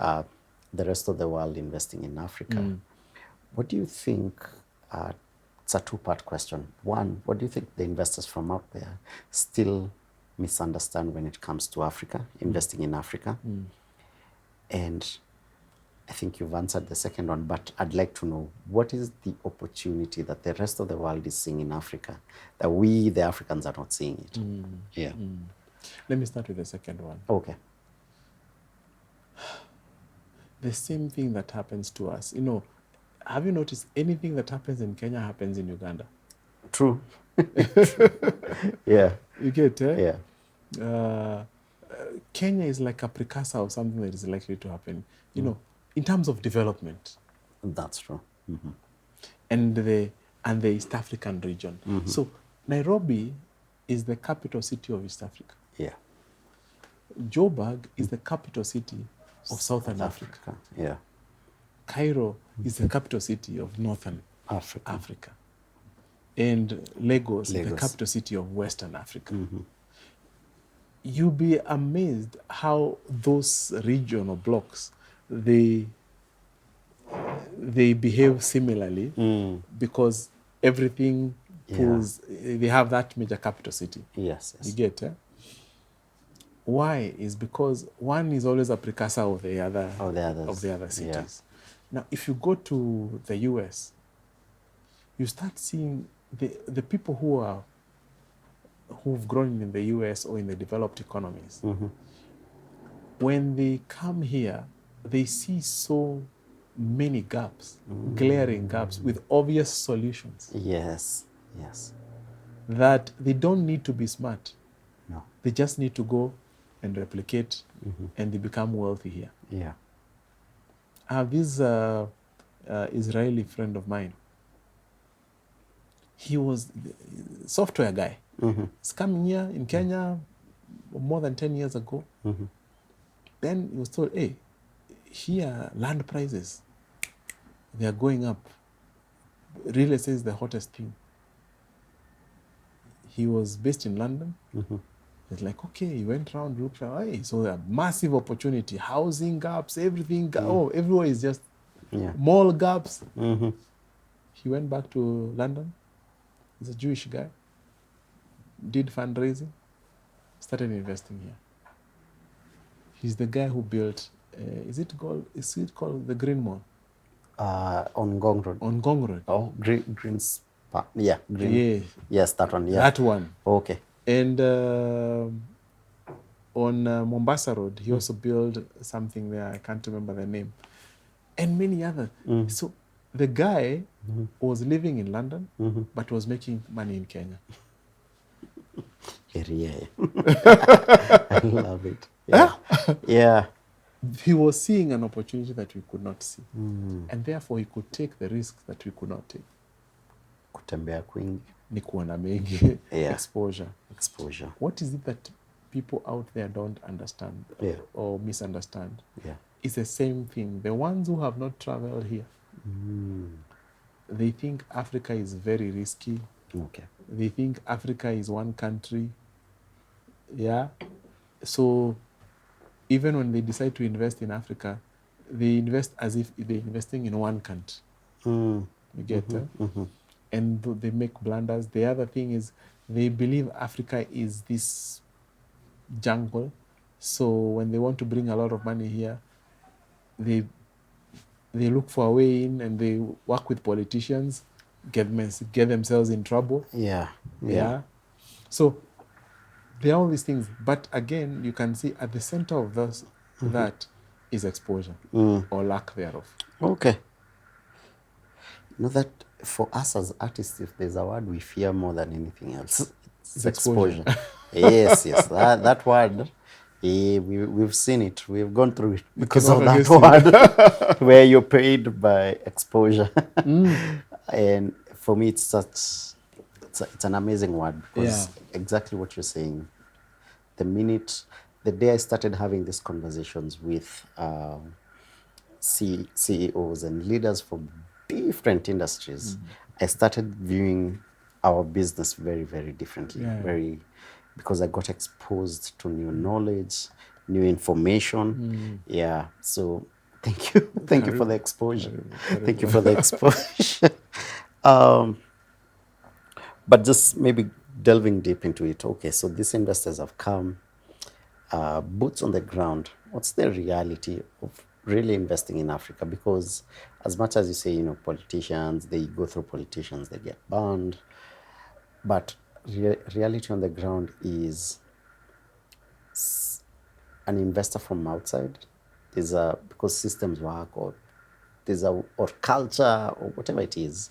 the rest of the world investing in Africa. What do you think, it's a two-part question. One, what do you think the investors from out there still misunderstand when it comes to Africa, investing in Africa? And I think you've answered the second one, but I'd like to know, what is the opportunity that the rest of the world is seeing in Africa that we, the Africans, are not seeing it? Let me start with the second one. Okay. The same thing that happens to us. Have you noticed anything that happens in Kenya happens in Uganda? True. Yeah. You get it? Yeah. Kenya is like a precursor of something that is likely to happen, in terms of development. That's true. And the East African region. So Nairobi is the capital city of East Africa. Yeah. Joburg is the capital city of Southern Africa. Yeah. Cairo is the capital city of Northern Africa. And Lagos is the capital city of Western Africa. You'll be amazed how those regional blocks, they they behave similarly because everything pulls, they have that major capital city. Yes, You yes. get, Why is because one is always a precursor of the other, Of the others. of the other Yeah. cities. Now, if you go to the US, you start seeing the people who've grown in the US or in the developed economies. When they come here, they see so many gaps, glaring gaps with obvious solutions Yes, yes. that they don't need to be smart. No. They just need to go and replicate, and they become wealthy here. Yeah. I have this Israeli friend of mine. He was a software guy. He's coming here in Kenya more than 10 years ago. Then he was told, hey, here land prices, they are going up. Real estate is the hottest thing. He was based in London. It's like, okay, he went around, looked around, hey, so a massive opportunity, housing gaps, everything, everywhere is just mall gaps. He went back to London. He's a Jewish guy. Did fundraising, started investing here. He's the guy who built, is it called the Green Mall? On Gong Road. On Gong Road. Oh, Green Spa. Yeah, Green. Yeah. Yes, that one. Yeah. That one. Okay. And on Mombasa Road, he also built something there. I can't remember the name. And many other. So the guy was living in London, but was making money in Kenya. Yeah. I love it. Yeah. Yeah. He was seeing an opportunity that we could not see. And therefore he could take the risks that we could not take. Kutembea kwingi. Ni kuona mengi. Yeah. Exposure. What is it that people out there don't understand or misunderstand? Yeah. It's the same thing. The ones who have not traveled here, they think Africa is very risky. Okay. They think Africa is one country. Yeah. So even when they decide to invest in Africa, they invest as if they're investing in one country. You get that? And they make blunders. The other thing is they believe Africa is this jungle. So when they want to bring a lot of money here, they look for a way in and they work with politicians, get themselves in trouble. Yeah. So there are all these things. But again, you can see at the center of that is exposure or lack thereof. Okay. You know that for us as artists, if there's a word we fear more than anything else, it's exposure. Yes. That word, we've seen it. We've gone through it because of that word where you're paid by exposure. And for me, it's an amazing word because exactly what you're saying. The day I started having these conversations with CEOs and leaders from different industries, I started viewing our business very, very differently. Because I got exposed to new knowledge, new information. Yeah. So thank you. Thank you for the exposure. Thank you for the exposure. But just maybe delving deep into it. Okay, so these investors have come, boots on the ground. What's the reality of really investing in Africa? Because as much as you say, politicians, they go through politicians, they get banned. But reality on the ground is an investor from outside. Because systems work or culture or whatever it is,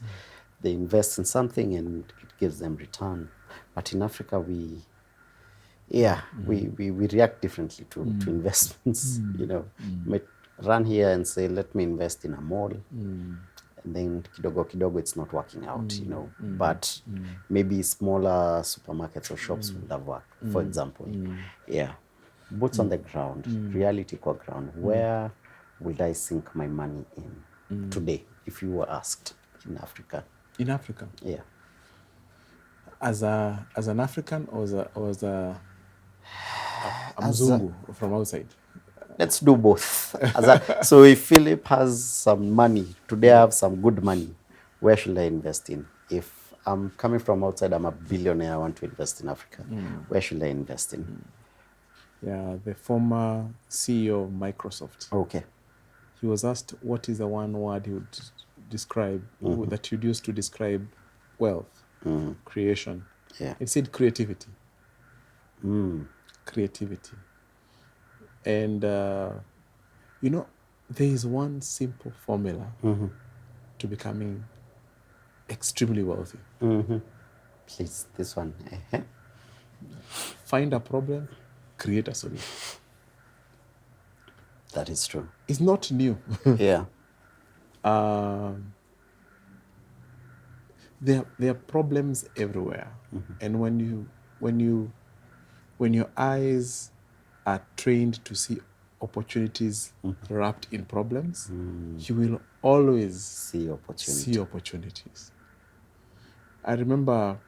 they invest in something and it gives them return. But in Africa, we react differently to investments. You might run here and say, let me invest in a mall. And then kidogo, it's not working out, But maybe smaller supermarkets or shops would have worked, for example. Yeah. Boots on the ground, reality core ground. Where would I sink my money in today, if you were asked in Africa? In Africa? Yeah. As an African or as a Mzungu from outside? let's do both. So if Philip has some money, today I have some good money, where should I invest in? If I'm coming from outside, I'm a billionaire, I want to invest in Africa, where should I invest in? Yeah, the former CEO of Microsoft. Okay. He was asked what is the one word he would describe, that you'd use to describe wealth, creation. Yeah. He said creativity. Creativity. And, you know, there is one simple formula to becoming extremely wealthy. Please, this one. Find a problem, create a solution. That is true. It's not new. Yeah. There are problems everywhere, and when your eyes are trained to see opportunities wrapped in problems, you will always See opportunity. see opportunities. I remember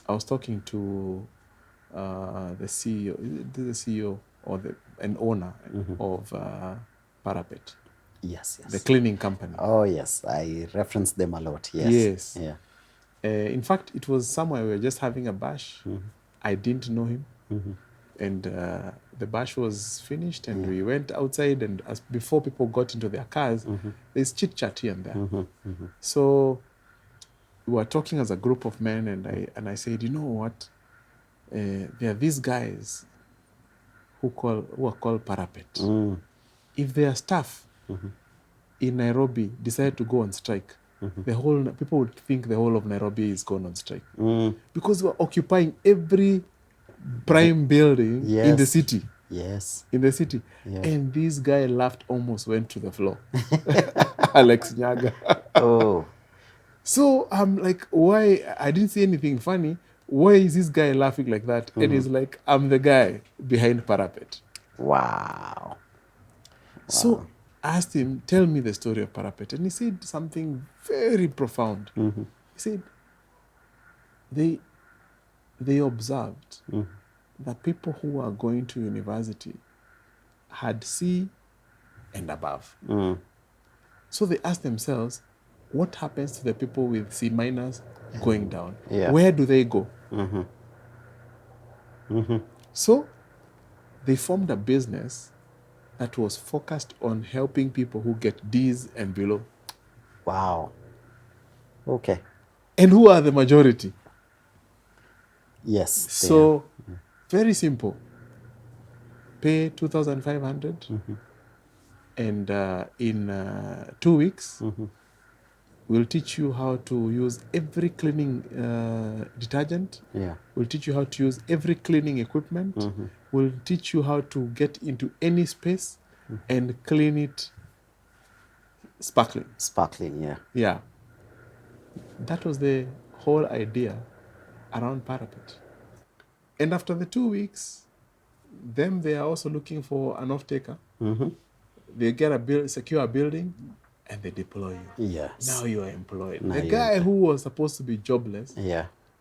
I was talking to the CEO or an owner of Parapet, Yes, yes. the cleaning company. Oh, yes. I reference them a lot. Yes. Yes. Yeah. In fact, it was somewhere we were just having a bash. I didn't know him. And the bash was finished, and we went outside, and before people got into their cars, there's chit-chat here and there. So we were talking as a group of men, and I said, you know what? There are these guys who are called Parapet. If their staff in Nairobi decide to go on strike, people would think the whole of Nairobi is gone on strike, because we're occupying every prime building in the city. Yes. In the city. Yeah. And this guy laughed, almost went to the floor. Alex Nyaga. Oh. So I'm like, why? I didn't see anything funny. Why is this guy laughing like that? And he's like, I'm the guy behind Parapet. Wow. So I asked him, tell me the story of Parapet. And he said something very profound. He said, they observed that people who are going to university had C and above. So they asked themselves, what happens to the people with C minus going down? Yeah. Where do they go? So they formed a business that was focused on helping people who get D's and below. Wow. Okay. And who are the majority? Yes. So, very simple. Pay 2,500, and in 2 weeks, we'll teach you how to use every cleaning detergent. Yeah. We'll teach you how to use every cleaning equipment. We'll teach you how to get into any space and clean it sparkling. Sparkling, yeah. Yeah. That was the whole idea around Parapet. And after the 2 weeks, they are also looking for an off-taker. They get secure a building, and they deploy you. Yes. Now you are employed. Now the you're guy who was supposed to be jobless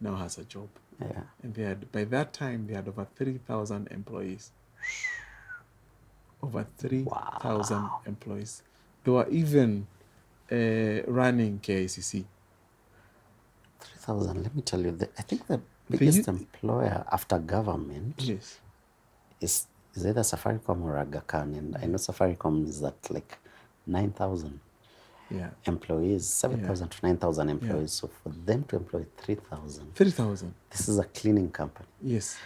now has a job. Yeah. And by that time, they had over 3,000 employees. Over 3,000 employees. They were even running KICC. 3,000. Let me tell you, I think the biggest employer after government is either Safaricom or Aga Khan. And I know Safaricom is at like 9,000 employees, 7,000 to 9,000 employees. So for them to employ 3,000. 3,000. This is a cleaning company. Yes.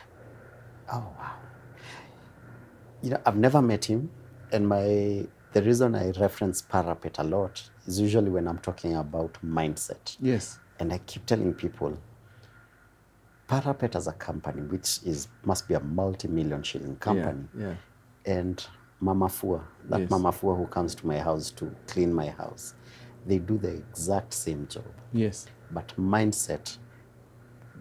Oh, wow. You know, I've never met him. And the reason I reference Parapet a lot is usually when I'm talking about mindset. Yes. And I keep telling people, Parapet as a company, which must be a multi-million shilling company, and Mama Fua, Mama Fua who comes to my house to clean my house, they do the exact same job. Yes. But mindset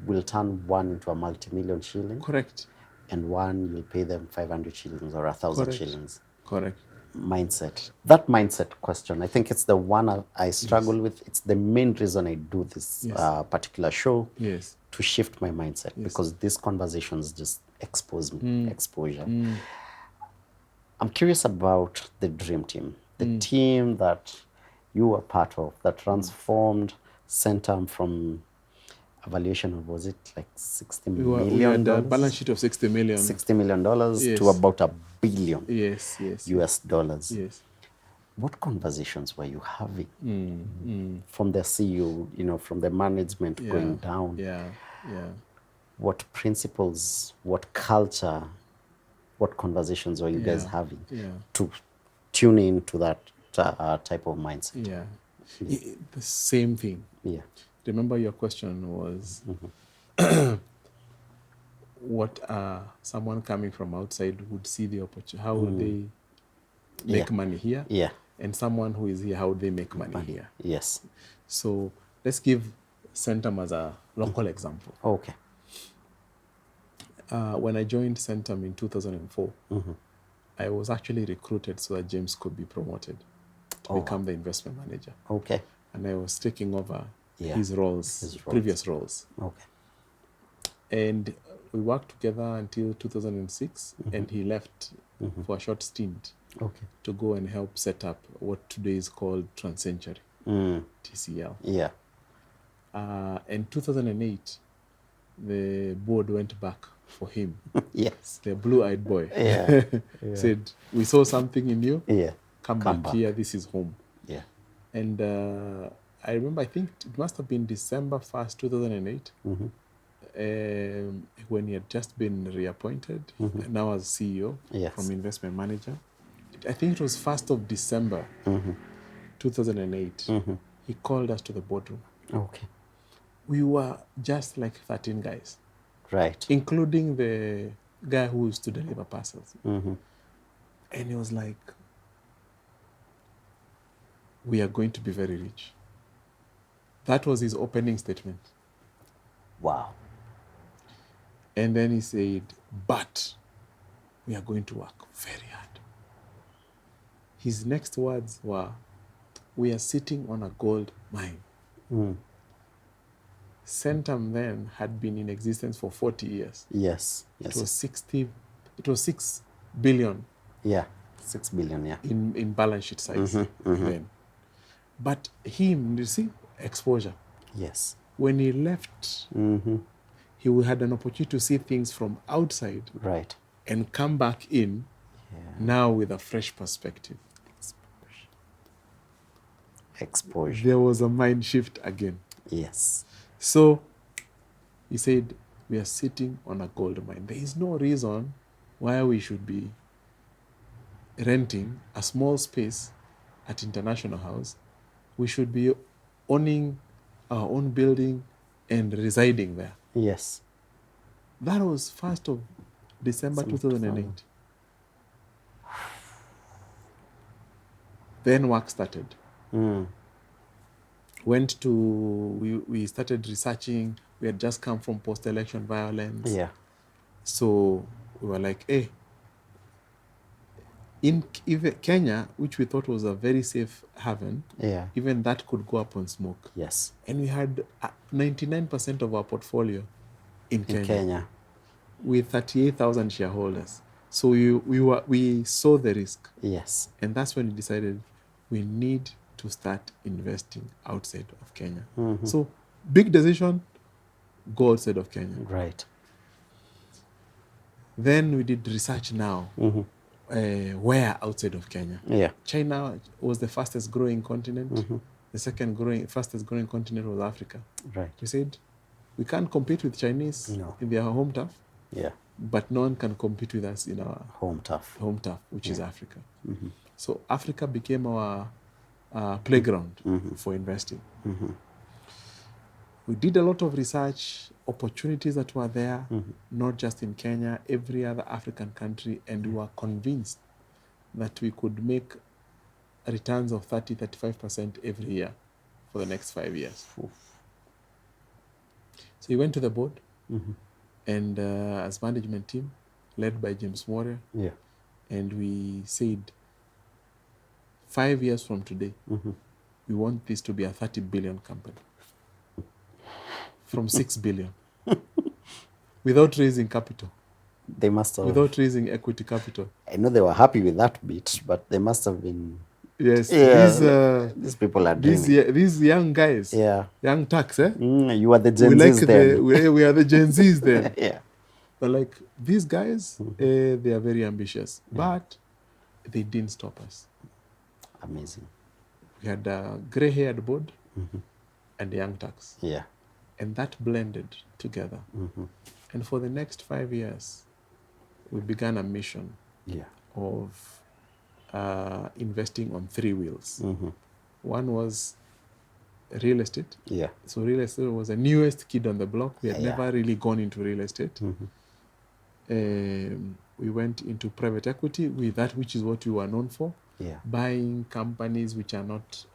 will turn one into a multi-million shilling. Correct. And one, you'll pay them 500 shillings or 1,000 shillings. Correct. Mindset. That mindset question, I think it's the one I struggle with. It's the main reason I do this particular show. Yes. To shift my mindset, because these conversations just expose me, exposure. I'm curious about the dream team, the team that you were part of that transformed Sentum from a valuation of, was it like $60 We had a million? balance sheet of 60 million. $60 million to Yes. about $1 billion Yes, yes, US dollars. yes. What conversations were you having from the CEO, from the management Yeah, going down? yeah, yeah. What principles, what culture, what conversations were you guys Yeah, having yeah. to tune into that type of mindset? Yeah. The same thing. Yeah. Remember your question was what someone coming from outside would see the opportunity, how would they make money here? Yeah. And someone who is here, how would they make money here? Yes. So let's give Sentum as a local example. Okay. When I joined Sentum in 2004, I was actually recruited so that James could be promoted to become the investment manager. Okay. And I was taking over Yeah. his roles, previous roles. Okay. And we worked together until 2006, and he left for a short stint Okay. to go and help set up what today is called TransCentury, TCL. Yeah. In 2008, the board went back for him. Yes. The blue-eyed boy Yeah. said, "We saw something in you. Yeah. Come back here. This is home." Yeah. And I remember, I think it must have been December 1st, 2008, when he had just been reappointed, now as CEO from investment manager. I think it was 1st of December, 2008. He called us to the boardroom. Okay. We were just like 13 guys, Right. including the guy who used to deliver parcels. And he was like, "We are going to be very rich." That was his opening statement. Wow. And then he said, "But we are going to work very hard." His next words were, "We are sitting on a gold mine." Sentum then had been in existence for 40 years. Yes. It was 6 billion. Yeah. 6 billion, yeah. In balance sheet size then. But him, you see, exposure. Yes. When he left, he had an opportunity to see things from outside. Right. And come back in now with a fresh perspective. Exposure. There was a mind shift again. Yes. So he said, "We are sitting on a gold mine. There is no reason why we should be renting a small space at International House. We should be owning our own building and residing there." Yes. That was 1st of December 2008. Then work started. We started researching. We had just come from post-election violence. Yeah. So we were like, hey, even Kenya, which we thought was a very safe haven, even that could go up on smoke. Yes. And we had 99% of our portfolio in Kenya. With 38,000 shareholders. So we saw the risk. Yes. And that's when we decided we need to start investing outside of Kenya. So big decision, go outside of Kenya. Right. Then we did research now. Where outside of Kenya? Yeah. China was the fastest growing continent. The fastest growing continent was Africa. Right. We said, we can't compete with Chinese in their home turf. Yeah. But no one can compete with us in our home turf, which is Africa. So Africa became our playground for investing. We did a lot of research, opportunities that were there, not just in Kenya, every other African country, and we were convinced that we could make returns of 30-35% every year for the next 5 years. So we went to the board, and as management team, led by James Moore, and we said, 5 years from today, we want this to be a 30 billion company. From 6 billion. Without raising capital. They must have. without raising equity capital. I know they were happy with that bit, but they must have been. Yes, Yeah, these people are dreaming. these young guys, Yeah. young tax, eh? You are the We Gen like Zs then. we are the Gen Zs then. Yeah. But like these guys, they are very ambitious, but they didn't stop us. Amazing. We had a gray-haired board and young tax, Yeah. and that blended together. And for the next 5 years, we began a mission Yeah. of investing on 3 wheels. One was real estate. Yeah. So real estate was the newest kid on the block. We had Yeah. never really gone into real estate. We went into private equity with that, which is what we were known for. Yeah. Buying companies which are not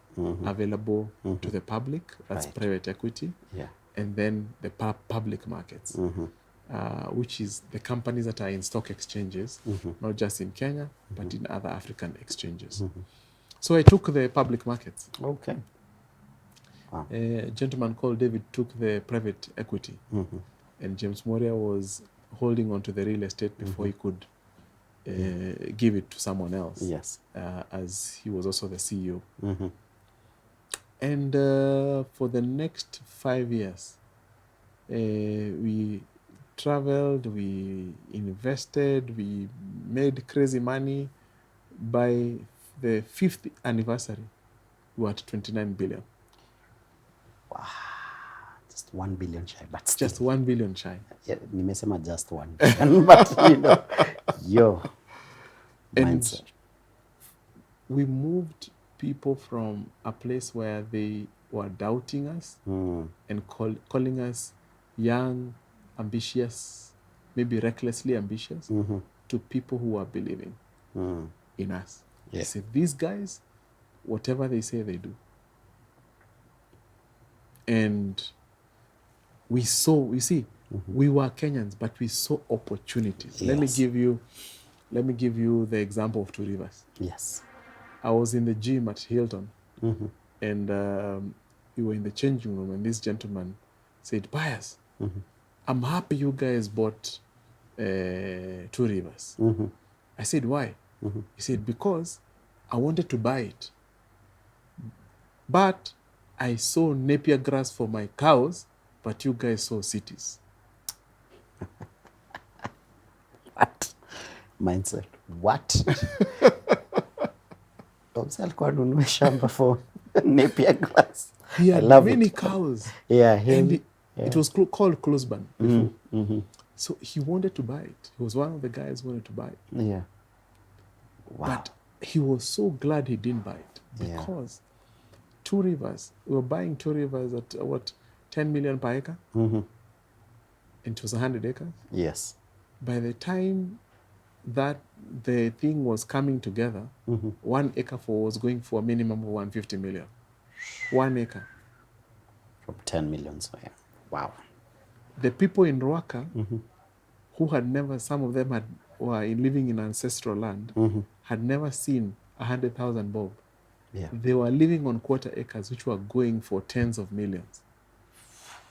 available to the public. That's Right. private equity. Yeah. And then the public markets, which is the companies that are in stock exchanges, not just in Kenya, but in other African exchanges. So I took the public markets. Okay. Wow. A gentleman called David took the private equity, and James Moria was holding on to the real estate before he could give it to someone else. Yes. As he was also the CEO. And for the next 5 years, we traveled, we invested, we made crazy money. By the 5th anniversary, we were at 29 billion. Just 1 billion shy, but still. Just 1 billion shy. Yeah, nimesema just 1 billion, but you know, yo, And mindset. we moved people from a place where they were doubting us and calling us young, ambitious, maybe recklessly ambitious, to people who are believing in us. Yeah. They say, these guys, whatever they say, they do. And we saw, you see, we were Kenyans, but we saw opportunities. Yes. Let me give you the example of Two Rivers. Yes. I was in the gym at Hilton, and we were in the changing room, and this gentleman said, Pius, I'm happy you guys bought Two Rivers. I said, why? He said, because I wanted to buy it, but I saw napier grass for my cows, but you guys saw cities. What? Mindset. What? Alikuwa anunua shamba for napier grass. He I had love many it. cows. Yeah, And it was called Closeburn before. So he wanted to buy it. He was one of the guys who wanted to buy it. Yeah. Wow. But he was so glad he didn't buy it Yeah. because Two Rivers, we were buying Two Rivers at 10 million per acre? And it was 100 acres. Yes. By the time that the thing was coming together, 1 acre was going for a minimum of 150 million. 1 acre. From 10 million, so yeah. Wow. The people in Ruaka, who had never, some of them were living in ancestral land, had never seen 100,000 bob. Yeah. They were living on quarter acres, which were going for tens of millions.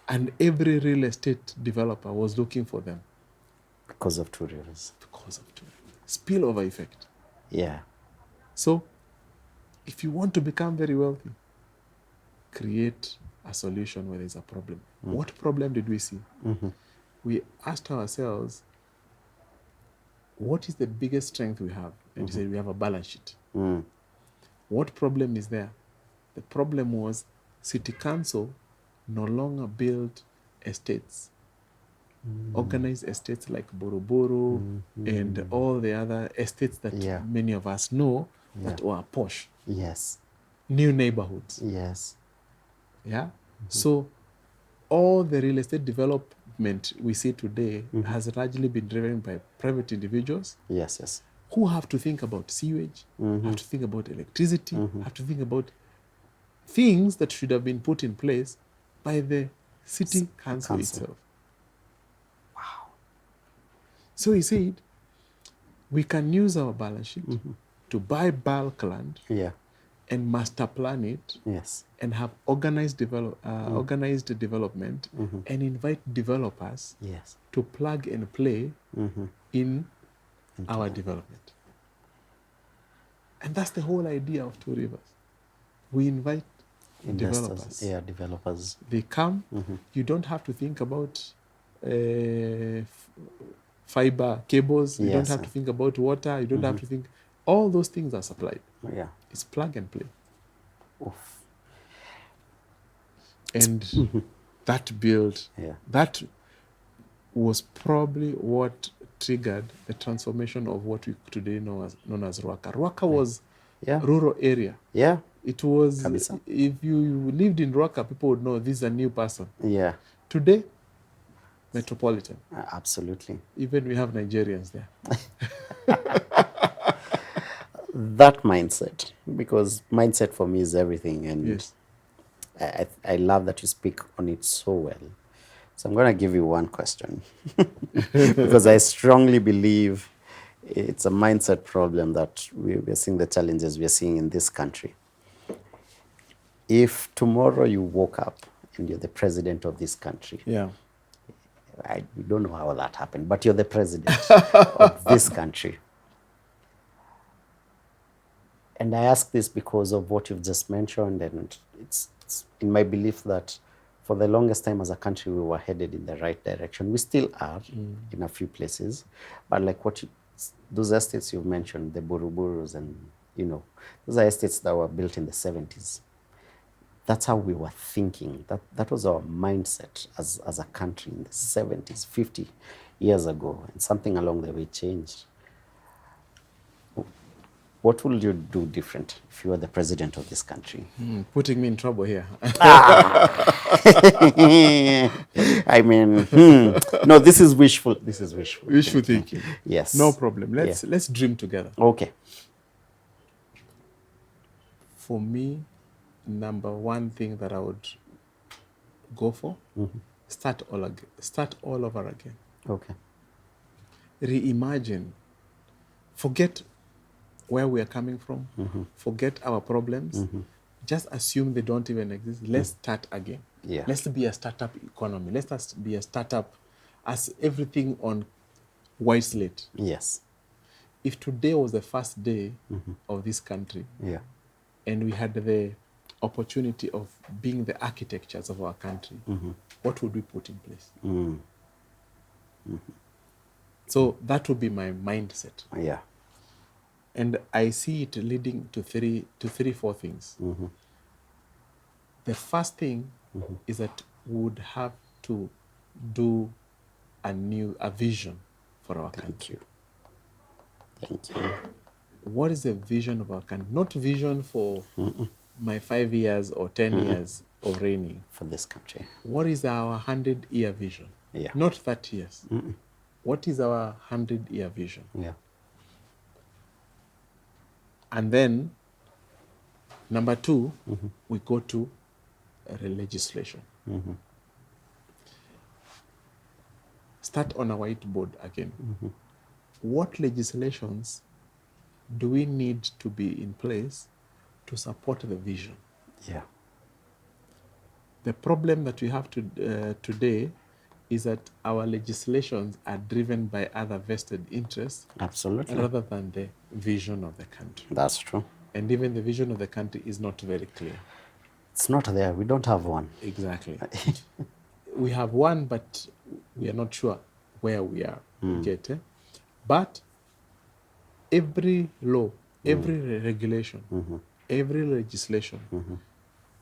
And every real estate developer was looking for them. Because of Two Rivers. Because of Two Rivers. Spillover effect. Yeah. So, if you want to become very wealthy, create a solution where there's a problem. What problem did we see? We asked ourselves, what is the biggest strength we have? And we said, we have a balance sheet. What problem is there? The problem was City Council no longer built estates, organized estates like Boroboro and all the other estates that many of us know that were posh. Yes. New neighborhoods. Yes. Yeah. So all the real estate development we see today has largely been driven by private individuals. Yes, yes. Who have to think about sewage, have to think about electricity, have to think about things that should have been put in place by the city council itself. Wow. So he said, we can use our balance sheet to buy bulk land and master plan it and have organized development and invite developers to plug and play in our development. And that's the whole idea of Two Rivers. We invite Investors, developers. developers. They come. You don't have to think about fiber cables. You don't Yes, have to think about water. You don't have to think. All those things are supplied. Yeah. It's plug and play. Oof. And that build, that was probably what triggered the transformation of what we today know as known as Ruaka. Ruaka was rural area. Yeah. It was, Kabisa. if you lived in Ruaka, people would know this is a new person. Yeah. Today, metropolitan. Absolutely. Even we have Nigerians there. That mindset, because mindset for me is everything, and Yes. I love that you speak on it so well. So I'm going to give you one question because I strongly believe it's a mindset problem that we're seeing the challenges we're seeing in this country. If tomorrow you woke up and you're the president of this country, we don't know how that happened, but you're the president of this country. And I ask this because of what you've just mentioned, and it's in my belief that for the longest time as a country, we were headed in the right direction. We still are in a few places, but like those estates you've mentioned, the Buruburus, and those are estates that were built in the 70s. That's how we were thinking. That was our mindset as a country in the 70s, 50 years ago, and something along the way changed. What will you do different if you were the president of this country? Putting me in trouble here. I mean, no, this is wishful. This is wishful. Wishful thinking. Yes. No problem. Let's dream together. Okay. For me, number one thing that I would go for, start all over again. Okay. Reimagine. Forget where we are coming from. Forget our problems. Just assume they don't even exist. Let's start again. Yeah. Let's be a startup economy. Let's be a startup as everything on white slate. Yes. If today was the first day of this country, and we had the opportunity of being the architectures of our country, what would we put in place? So that would be my mindset. Yeah. And I see it leading to four things. The first thing is that we would have to do a vision for our country. Thank you. What is the vision of our country? Not vision for my 5 years or 10 years of reigning. For this country. What is our 100-year vision? Yeah. Not 30 years. What is our 100-year vision? Yeah. And then, number two, we go to legislation. Start on a whiteboard again. What legislations do we need to be in place to support the vision? Yeah. The problem that we have today is that our legislations are driven by other vested interests. Absolutely. Rather than the vision of the country. That's true. And even the vision of the country is not very clear. It's not there. We don't have one. Exactly. We have one, but we are not sure where we are yet. But every law, every regulation, every legislation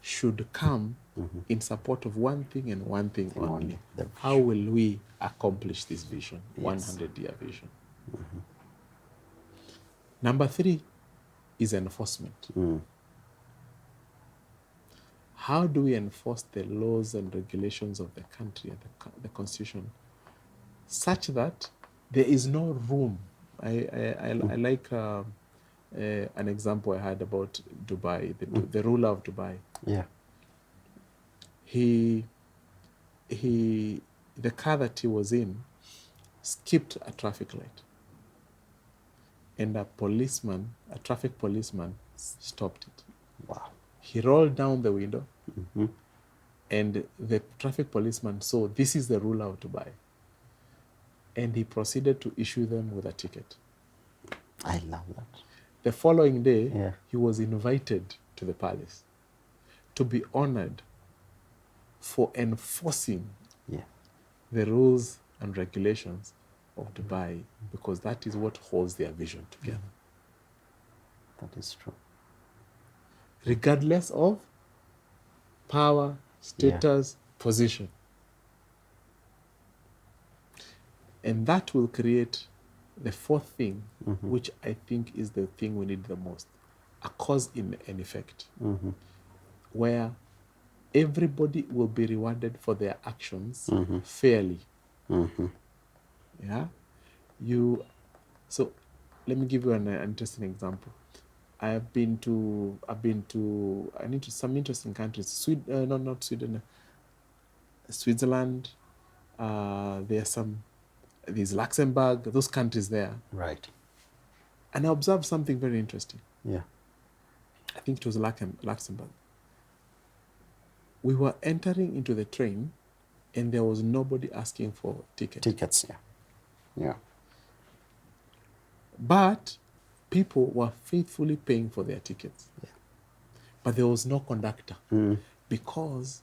should come in support of one thing and one thing only. How will we accomplish this vision, 100-year vision? Number three is enforcement. How do we enforce the laws and regulations of the country and the constitution such that there is no room? I like an example I had about Dubai, the ruler of Dubai. Yeah. The car that he was in skipped a traffic light. And a traffic policeman stopped it. Wow. He rolled down the window, and the traffic policeman saw this is the ruler of Dubai. and he proceeded to issue them with a ticket. I love that. The following day, Yeah. he was invited to the palace to be honored for enforcing Yeah. the rules and regulations of Dubai, because that is what holds their vision together. That is true. Regardless of power, status, position. And that will create the fourth thing, which I think is the thing we need the most, a cause and effect, where everybody will be rewarded for their actions fairly. Yeah, so let me give you an interesting example. I've been to some interesting countries. Not Sweden, Switzerland. There's Luxembourg, those countries there. Right. And I observed something very interesting. Yeah. I think it was Luxembourg. We were entering into the train, and there was nobody asking for Tickets, yeah. Yeah. But people were faithfully paying for their tickets. Yeah. But there was no conductor because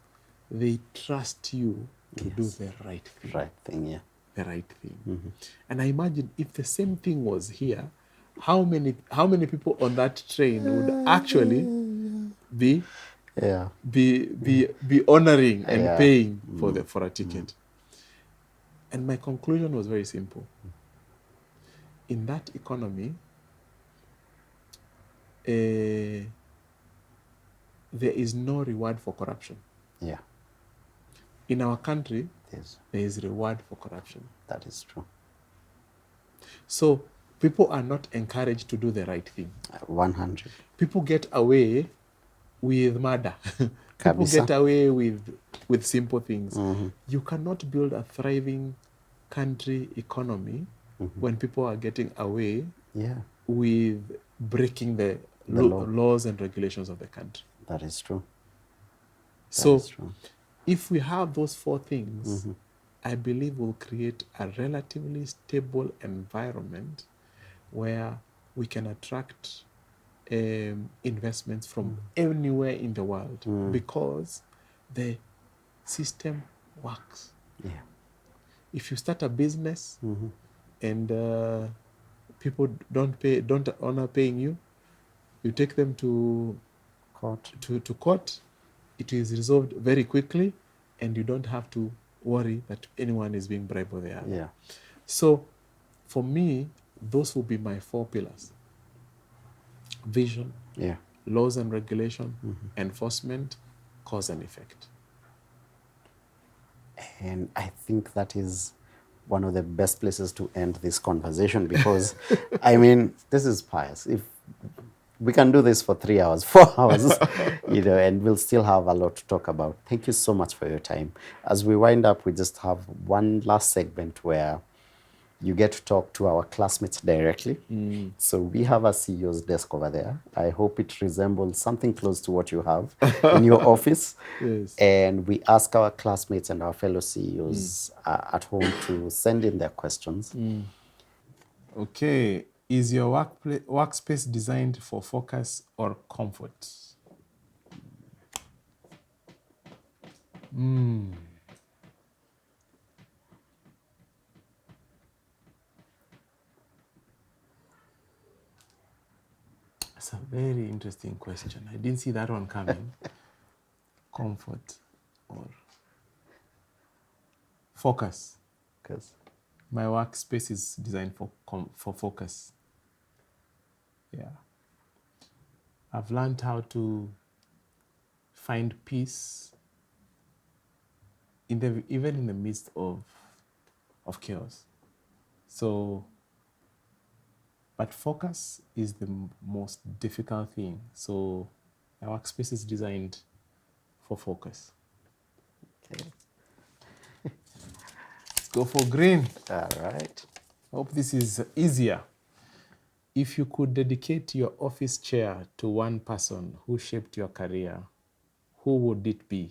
they trust you to do the right thing. Right thing, yeah. The right thing. And I imagine if the same thing was here, how many people on that train would actually be honoring and paying for a ticket. And my conclusion was very simple. In that economy, there is no reward for corruption. Yeah. In our country, Yes. there is reward for corruption. That is true. So people are not encouraged to do the right thing. 100. People get away with murder. People Kabisa. get away with simple things. You cannot build a thriving country economy when people are getting away with breaking the laws and regulations of the country. That is true. So if we have those four things, I believe we'll create a relatively stable environment where we can attract investments from anywhere in the world because the system works. Yeah. If you start a business and people don't honor paying you, you take them to court. It is resolved very quickly, and you don't have to worry that anyone is being bribed or the other. Yeah. So, for me, those will be my four pillars: vision, laws and regulation, enforcement, cause and effect. And I think that is one of the best places to end this conversation because, I mean, this is Pius. If we can do this for 3 hours, 4 hours, and we'll still have a lot to talk about. Thank you so much for your time. As we wind up, we just have one last segment where you get to talk to our classmates directly. So we have a CEO's desk over there. I hope it resembles something close to what you have in your office. Yes. And we ask our classmates and our fellow CEOs at home to send in their questions. Okay. Is your workspace designed for focus or comfort? That's a very interesting question. I didn't see that one coming. Comfort or focus? Because my workspace is designed for focus. Yeah. I've learned how to find peace even in the midst of chaos. So, but focus is the most difficult thing. So, my workspace is designed for focus. Okay. Let's go for green. All right. Hope this is easier. If you could dedicate your office chair to one person who shaped your career, who would it be?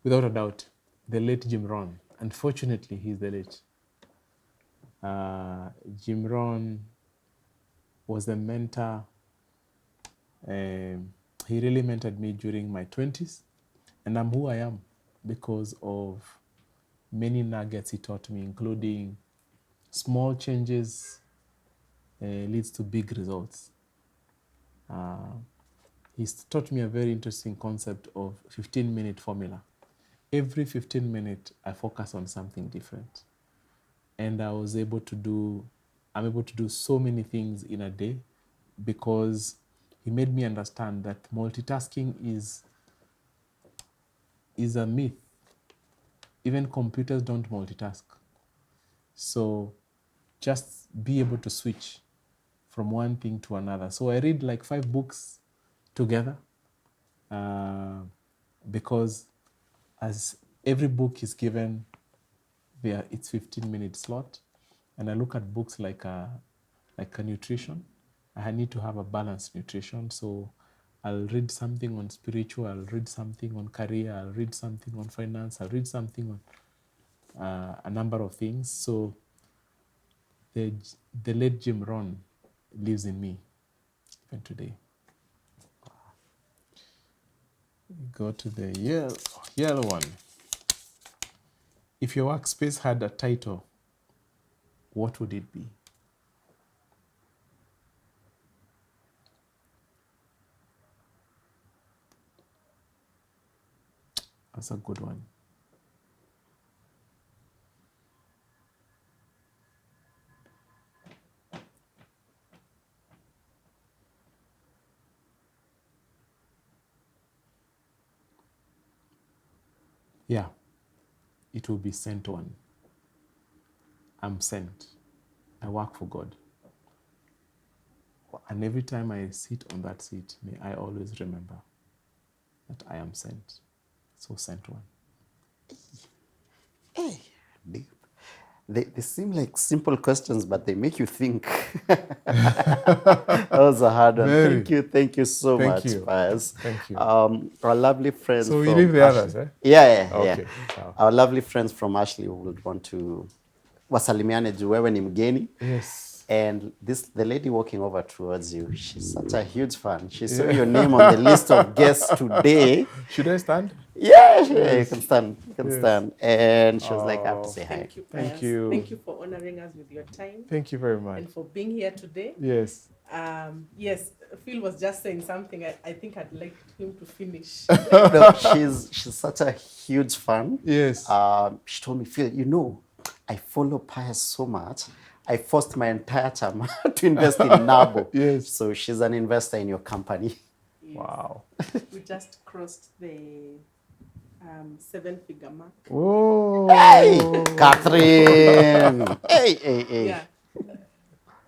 Without a doubt, the late Jim Rohn. Unfortunately, he's the late. Jim Rohn was a mentor. He really mentored me during my 20s, and I'm who I am because of many nuggets he taught me, including small changes leads to big results. He's taught me a very interesting concept of 15-minute formula. Every 15 minutes, I focus on something different. And I'm able to do so many things in a day because he made me understand that multitasking is a myth. Even computers don't multitask. So just be able to switch from one thing to another. So I read like 5 books together because as every book is given its 15-minute slot, and I look at books like a nutrition. I need to have a balanced nutrition. So I'll read something on spiritual, I'll read something on career, I'll read something on finance, I'll read something on a number of things. So the late Jim Rohn lives in me even today. Go to the yellow one. If your workspace had a title, what would it be? That's a good one. Yeah, it will be sent one. I'm sent. I work for God. And every time I sit on that seat, may I always remember that I am sent. So sent one. Hey, they seem like simple questions, but they make you think. That was a hard one. Very. Thank you so Thank much, you. Pius. Thank you. Our lovely friends So we from leave the others, eh? Yeah. Okay. Sawa. Our lovely friends from Ashley would want to wasalimiane juu wewe ni mgeni. Yes. And the lady walking over towards you, she's such a huge fan. She saw your name on the list of guests today. Should I stand? Yeah, you can stand. You can stand. And she was like, I have to say hi. Thank you, Thank Pius. you. Thank you for honoring us with your time. Thank you very much. And for being here today. Yes. Yes, Phil was just saying something. I think I'd like him to finish. No, she's such a huge fan. Yes. She told me, Phil, I follow Pius so much. I forced my entire time to invest in Nabo. Yes. So she's an investor in your company. Yes. Wow. We just crossed the 7-figure mark. Oh. Hey, Catherine. Hey.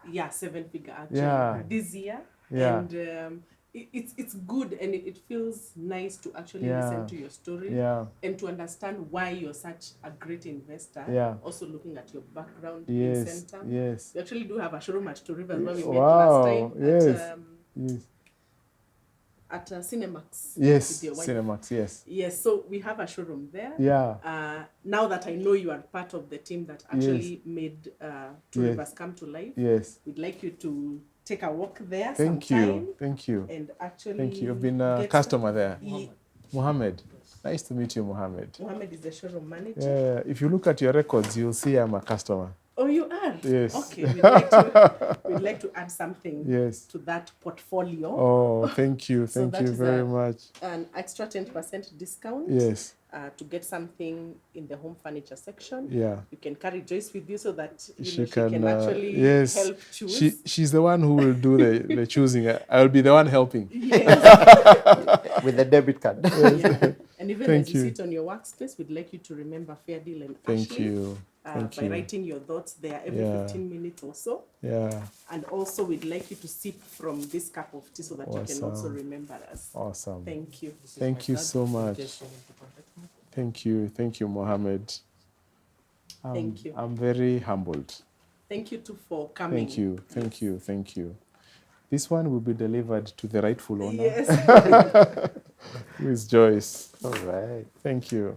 Yeah, 7-figure actually. Yeah. This year. Yeah. And it's good, and it feels nice to actually listen to your story and to understand why you're such a great investor. Yeah. Also looking at your background Yes. in Sentum. Yes. We actually do have a showroom at Two Rivers where we met Wow. last time Yes. at Cinemax. Yes. with your wife. Cinemax. Yes. Yes, so we have a showroom there. Yeah. Now that I know you are part of the team that actually made Two Rivers come to life, Yes. we'd like you to take a walk there Thank sometime. you. Thank you. And actually, Thank you. You've been a customer there. Mohammed. Nice to meet you, Mohammed. Mohammed is the showroom manager. Yeah. If you look at your records, you'll see I'm a customer. Oh, you are? Yes. Okay. We'd like to add something to that portfolio. Oh, thank you. So Thank you very much. An extra 10% discount. Yes. To get something in the home furniture section. Yeah. You can carry Joyce with you so that she can actually help choose. She's the one who will do the choosing. I'll be the one helping. Yes. With the debit card. Yeah. And even Thank as you you. sit on your workspace, we'd like you to remember Fair Deal and Thank Ashley. you. Thank by you. writing your thoughts there every 15 minutes or so. Yeah. And also we'd like you to sip from this cup of tea so that you can also remember us. Awesome. Thank you. Thank you so much. Thank you. Thank you, Mohammed. Thank you. I'm very humbled. Thank you too for coming. Thank you. Thank you. Thank you. This one will be delivered to the rightful owner. Yes. Who is Joyce. All right. Thank you.